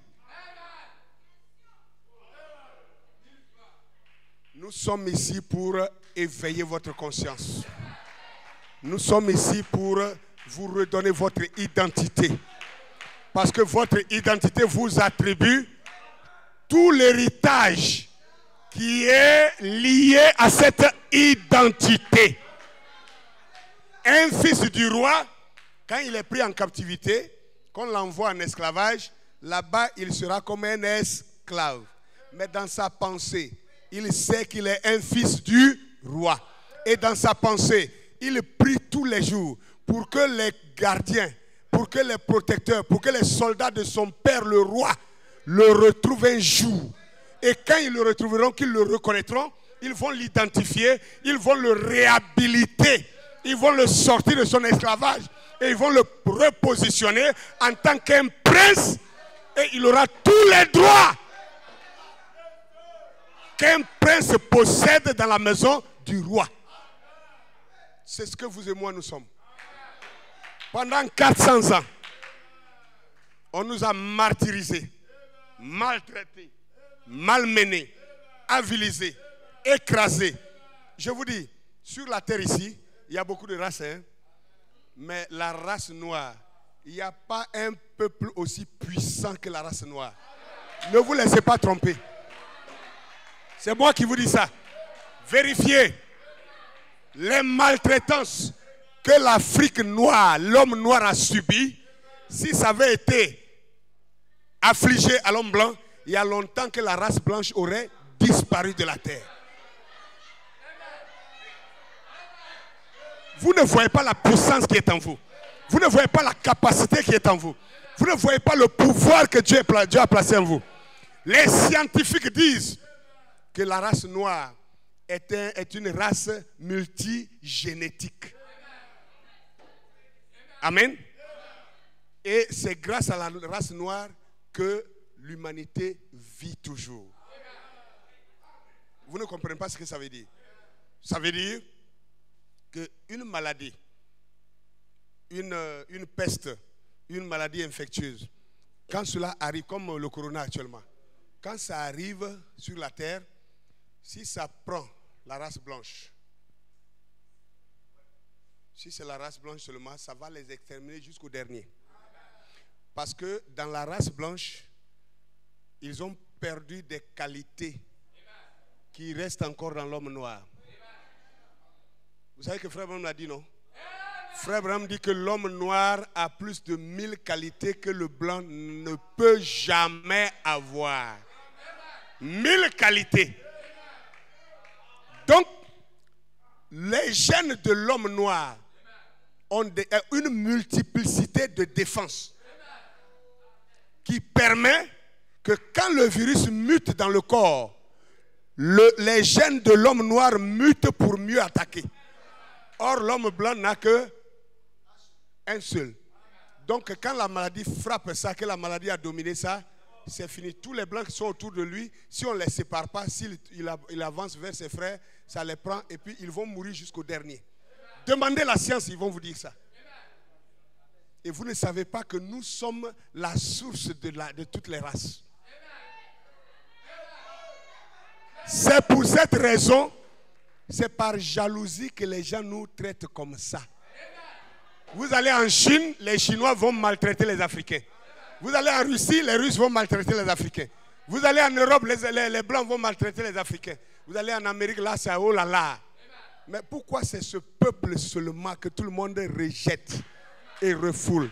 Nous sommes ici pour éveiller votre conscience. Nous sommes ici pour vous redonner votre identité. Parce que votre identité vous attribue tout l'héritage qui est lié à cette identité. Un fils du roi, quand il est pris en captivité, qu'on l'envoie en esclavage, là-bas il sera comme un esclave. Mais dans sa pensée, il sait qu'il est un fils du roi. Et dans sa pensée, il prie tous les jours pour que les gardiens, pour que les protecteurs, pour que les soldats de son père, le roi, le retrouvent un jour. Et quand ils le retrouveront, qu'ils le reconnaîtront, ils vont l'identifier, ils vont le réhabiliter, ils vont le sortir de son esclavage et ils vont le repositionner en tant qu'un prince et il aura tous les droits qu'un prince possède dans la maison du roi. C'est ce que vous et moi nous sommes. Pendant 400 ans, on nous a martyrisés, maltraités, malmenés, avilisés, écrasés. Je vous dis, sur la terre ici, il y a beaucoup de races, hein? Mais la race noire, il n'y a pas un peuple aussi puissant que la race noire. Ne vous laissez pas tromper. C'est moi qui vous dis ça. Vérifiez les maltraitances que l'Afrique noire, l'homme noir a subi. Si ça avait été affligé à l'homme blanc, il y a longtemps que la race blanche aurait disparu de la terre. Vous ne voyez pas la puissance qui est en vous. Vous ne voyez pas la capacité qui est en vous. Vous ne voyez pas le pouvoir que Dieu a placé en vous. Les scientifiques disent que la race noire est une race multigénétique. Amen. Et c'est grâce à la race noire que l'humanité vit toujours. Vous ne comprenez pas ce que ça veut dire. Ça veut dire qu'une maladie, une peste, une maladie infectieuse, quand cela arrive, comme le corona actuellement, quand ça arrive sur la terre, si ça prend la race blanche, si c'est la race blanche seulement, ça va les exterminer jusqu'au dernier. Parce que dans la race blanche, ils ont perdu des qualités qui restent encore dans l'homme noir. Vous savez que Frère Branham l'a dit, non? Frère Branham dit que l'homme noir a plus de 1000 qualités que le blanc ne peut jamais avoir. 1000 qualités. Donc, les gènes de l'homme noir ont une multiplicité de défenses qui permet que quand le virus mute dans le corps, les gènes de l'homme noir mutent pour mieux attaquer. Or, l'homme blanc n'a que un seul. Donc, quand la maladie frappe ça, que la maladie a dominé ça, c'est fini. Tous les blancs qui sont autour de lui, si on ne les sépare pas, s'il avance vers ses frères, ça les prend et puis ils vont mourir jusqu'au dernier. Demandez la science, ils vont vous dire ça. Et vous ne savez pas que nous sommes la source de toutes les races. C'est pour cette raison, c'est par jalousie que les gens nous traitent comme ça. Vous allez en Chine, les Chinois vont maltraiter les Africains. Vous allez en Russie, les Russes vont maltraiter les Africains. Vous allez en Europe, les Blancs vont maltraiter les Africains. Vous allez en Amérique, là, c'est oh là là. Mais pourquoi c'est ce peuple seulement que tout le monde rejette et refoule?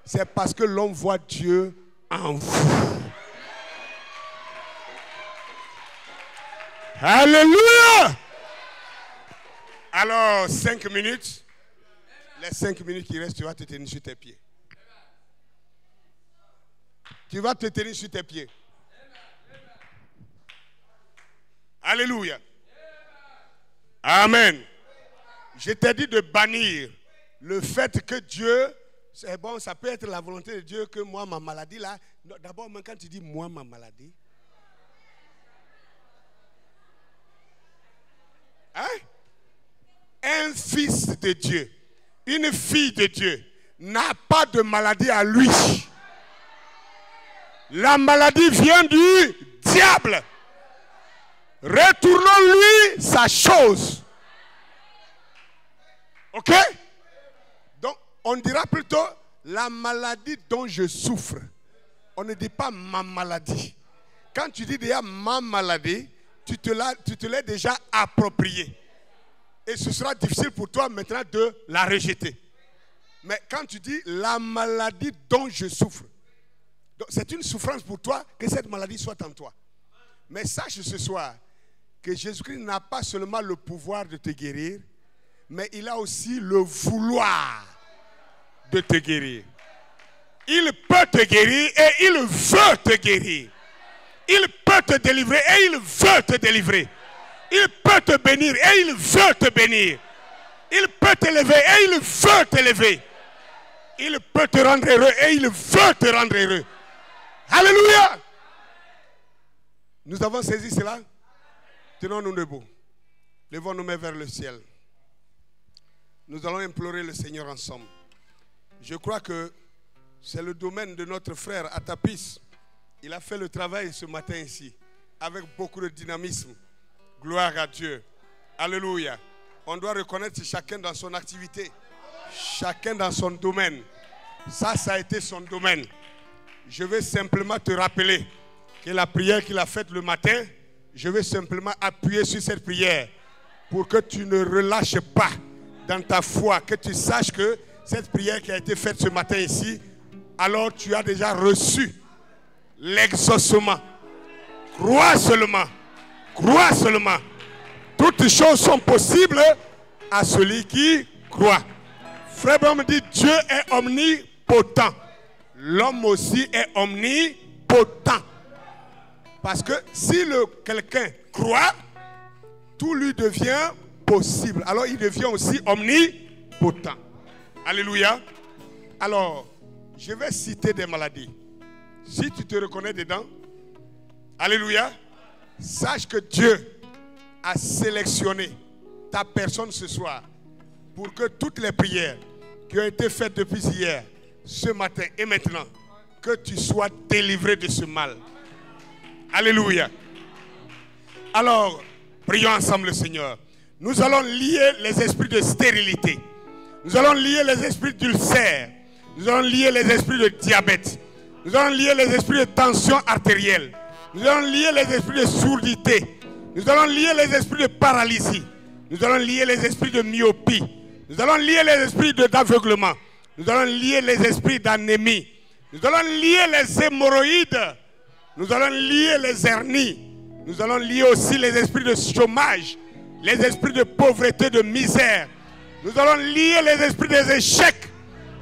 C'est parce que l'on voit Dieu en vous. Alléluia! Alors, 5 minutes. Les 5 minutes qui restent, tu vas te tenir sur tes pieds. Tu vas te tenir sur tes pieds. Alléluia. Amen. Je t'ai dit de bannir le fait que Dieu, c'est bon, ça peut être la volonté de Dieu que moi, ma maladie là, d'abord, quand tu dis moi, ma maladie, hein? Un fils de Dieu, une fille de Dieu n'a pas de maladie à lui. La maladie vient du diable. Retournons-lui sa chose. Ok? Donc, on dira plutôt la maladie dont je souffre. On ne dit pas ma maladie. Quand tu dis déjà ma maladie, tu te l'es déjà approprié. Et ce sera difficile pour toi maintenant de la rejeter. Mais quand tu dis la maladie dont je souffre, c'est une souffrance pour toi que cette maladie soit en toi. Mais sache ce soir que Jésus-Christ n'a pas seulement le pouvoir de te guérir, mais il a aussi le vouloir de te guérir. Il peut te guérir et il veut te guérir. Il peut te délivrer et il veut te délivrer. Il peut te bénir et il veut te bénir. Il peut t'élever et il veut t'élever. Il peut te rendre heureux et il veut te rendre heureux. Alléluia. Nous avons saisi cela. Tenons-nous debout. Levons nos mains vers le ciel. Nous allons implorer le Seigneur ensemble. Je crois que c'est le domaine de notre frère Atapis. Il a fait le travail ce matin ici, avec beaucoup de dynamisme. Gloire à Dieu. Alléluia. On doit reconnaître chacun dans son activité, chacun dans son domaine. Ça a été son domaine. Je vais simplement te rappeler que la prière qu'il a faite le matin, je vais simplement appuyer sur cette prière pour que tu ne relâches pas dans ta foi, que tu saches que cette prière qui a été faite ce matin ici, alors tu as déjà reçu l'exaucement. Crois seulement. Crois seulement. Toutes choses sont possibles à celui qui croit. Frère Branham dit Dieu est omnipotent. L'homme aussi est omnipotent. Parce que si quelqu'un croit, tout lui devient possible. Alors il devient aussi omnipotent. Alléluia. Alors, je vais citer des maladies. Si tu te reconnais dedans, alléluia, sache que Dieu a sélectionné ta personne ce soir pour que toutes les prières qui ont été faites depuis hier, ce matin et maintenant, que tu sois délivré de ce mal. Alléluia. Alors, prions ensemble le Seigneur. Nous allons lier les esprits de stérilité. Nous allons lier les esprits d'ulcère. Nous allons lier les esprits de diabète. Nous allons lier les esprits de tension artérielle. Nous allons lier les esprits de surdité. Nous allons lier les esprits de paralysie. Nous allons lier les esprits de myopie. Nous allons lier les esprits d'aveuglement. Nous allons lier les esprits d'anémie. Nous allons lier les hémorroïdes. Nous allons lier les hernies. Nous allons lier aussi les esprits de chômage, les esprits de pauvreté, de misère. Nous allons lier les esprits des échecs.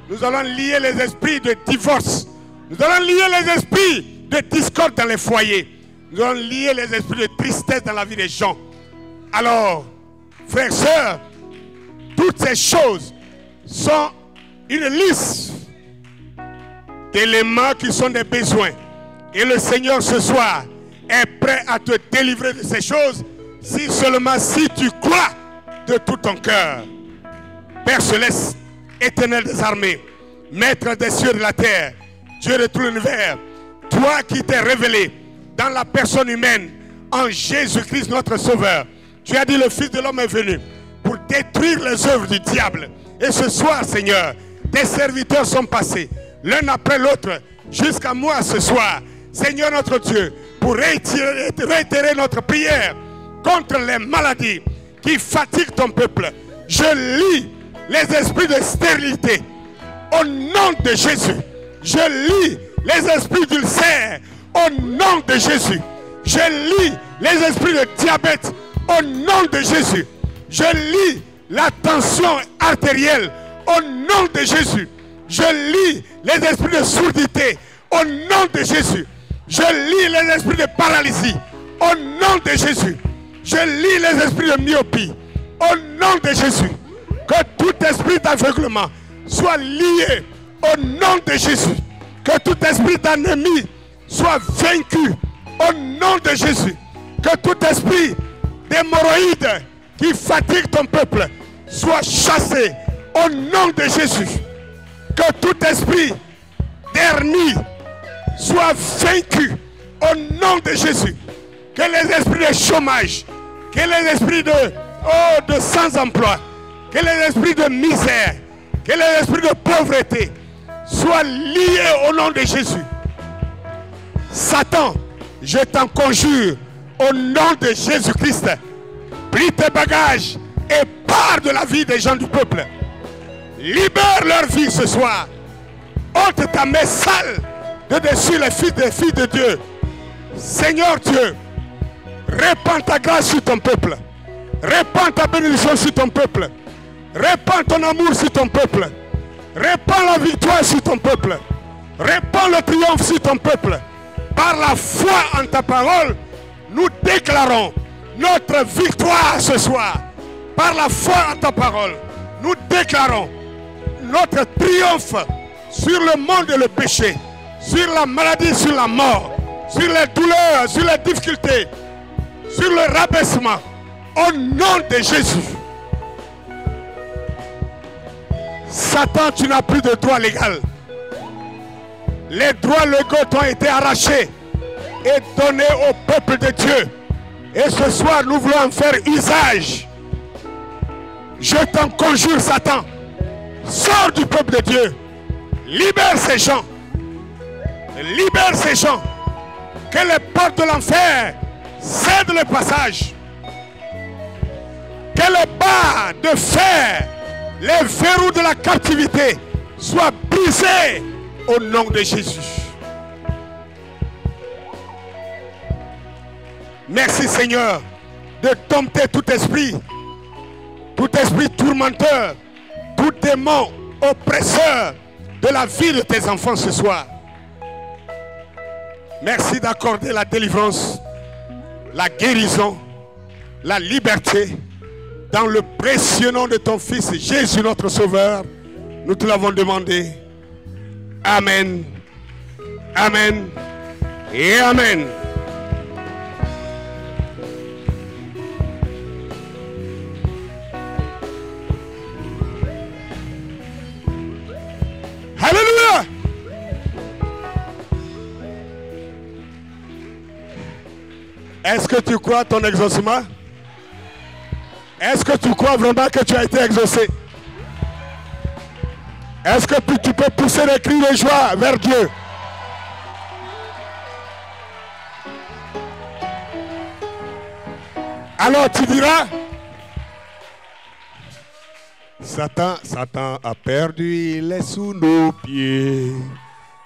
Nous allons lier les esprits de divorce. Nous allons lier les esprits de discorde dans les foyers. Nous allons lier les esprits de tristesse dans la vie des gens. Alors, frères et sœurs, toutes ces choses sont une liste d'éléments qui sont des besoins. Et le Seigneur ce soir est prêt à te délivrer de ces choses si seulement si tu crois de tout ton cœur. Père céleste, éternel des armées, maître des cieux et de la terre, Dieu de tout l'univers, toi qui t'es révélé dans la personne humaine en Jésus-Christ notre Sauveur. Tu as dit le Fils de l'homme est venu pour détruire les œuvres du diable. Et ce soir, Seigneur, tes serviteurs sont passés l'un après l'autre jusqu'à moi ce soir. Seigneur notre Dieu, pour réitérer notre prière contre les maladies qui fatiguent ton peuple. Je lis les esprits de stérilité au nom de Jésus. Je lis les esprits d'ulcère au nom de Jésus. Je lis les esprits de diabète au nom de Jésus. Je lis la tension artérielle au nom de Jésus. Je lis les esprits de surdité au nom de Jésus. Je lis les esprits de paralysie au nom de Jésus. Je lis les esprits de myopie au nom de Jésus. Que tout esprit d'aveuglement soit lié au nom de Jésus. Que tout esprit d'anémie soit vaincu au nom de Jésus. Que tout esprit d'hémorroïdes qui fatigue ton peuple soit chassé au nom de Jésus. Que tout esprit d'hernie soit vaincu au nom de Jésus. Que les esprits de chômage, que les esprits de sans-emploi, que les esprits de misère, que les esprits de pauvreté soient liés au nom de Jésus. Satan, je t'en conjure au nom de Jésus-Christ, plie tes bagages et pars de la vie des gens du peuple. Libère leur vie ce soir. Ôte ta main sale de dessus les fils des filles de Dieu. Seigneur Dieu, répands ta grâce sur ton peuple. Répands ta bénédiction sur ton peuple. Répands ton amour sur ton peuple. Répands la victoire sur ton peuple. Répands le triomphe sur ton peuple. Par la foi en ta parole, nous déclarons notre victoire ce soir. Par la foi en ta parole, nous déclarons notre triomphe sur le monde et le péché, sur la maladie, sur la mort, sur les douleurs, sur les difficultés, sur le rabaissement, au nom de Jésus. Satan, tu n'as plus de droit légal. Les droits légaux t'ont été arrachés et donnés au peuple de Dieu. Et ce soir, nous voulons en faire usage. Je t'en conjure, Satan, sors du peuple de Dieu. Libère ces gens. Libère ces gens. Que les portes de l'enfer cèdent le passage. Que les barres de fer, les verrous de la captivité soient brisés au nom de Jésus. Merci Seigneur de dompter tout esprit tourmenteur, tout démon oppresseur de la vie de tes enfants ce soir. Merci d'accorder la délivrance, la guérison, la liberté dans le précieux nom de ton Fils Jésus notre Sauveur. Nous te l'avons demandé. Amen. Amen. Et Amen. Alléluia. Est-ce que tu crois à ton exaucement? Est-ce que tu crois vraiment que tu as été exaucé? Est-ce que tu peux pousser des cris de joie vers Dieu? Alors tu diras, Satan a perdu, il est sous nos pieds.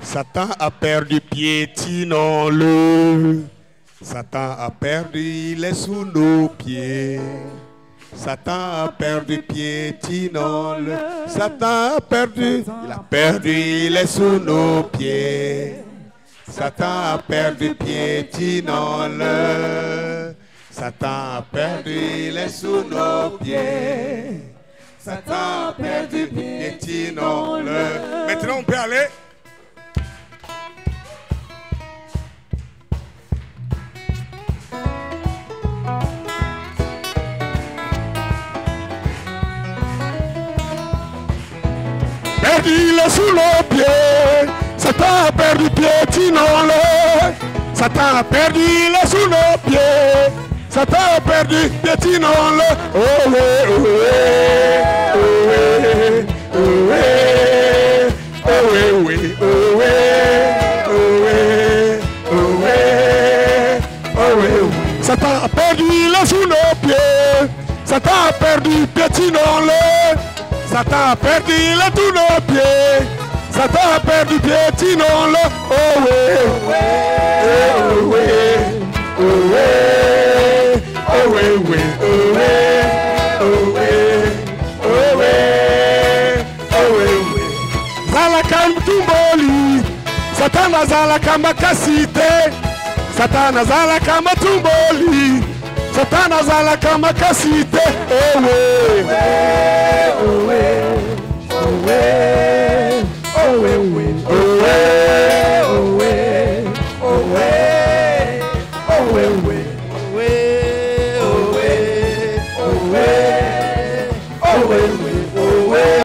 Satan a perdu, piétinons-le. Satan a perdu, il est sous nos pieds. Satan a perdu, piétinons-le. Satan a perdu, il est sous nos pieds. Satan a perdu, piétinons-le. Satan a perdu, il est sous nos pieds. Satan a perdu, piétinons-le. Maintenant on peut aller. Perdu, il est sous nos pieds. Satan a perdu, piétinons-le. Satan a perdu, il est sous nos pieds. Satan a perdu, piétinons-le. Oh oui, oh oui, oh oui, oh oui, oh oui, oh oui, oh oui, oh oui, oh oui. Satan a perdu, il est sous nos pieds. Satan a perdu, piétinons-le. Satan a perdu, il est sous nos pieds. Satan a perdu, piétinons-le. Oh oui, oh oui, oh oui. Oh oui, oui, oh oui, oh oui, oh oui, oh oui, oui. Zalakam tumboli, Satan zalakam kasite, Satan zalakam tumboli, Satan zalakam kasite. Oh oui, oh oui, oh oui, oh oui, oui, oh oui, oh oui, oh oui, oh oui, oui. Oh,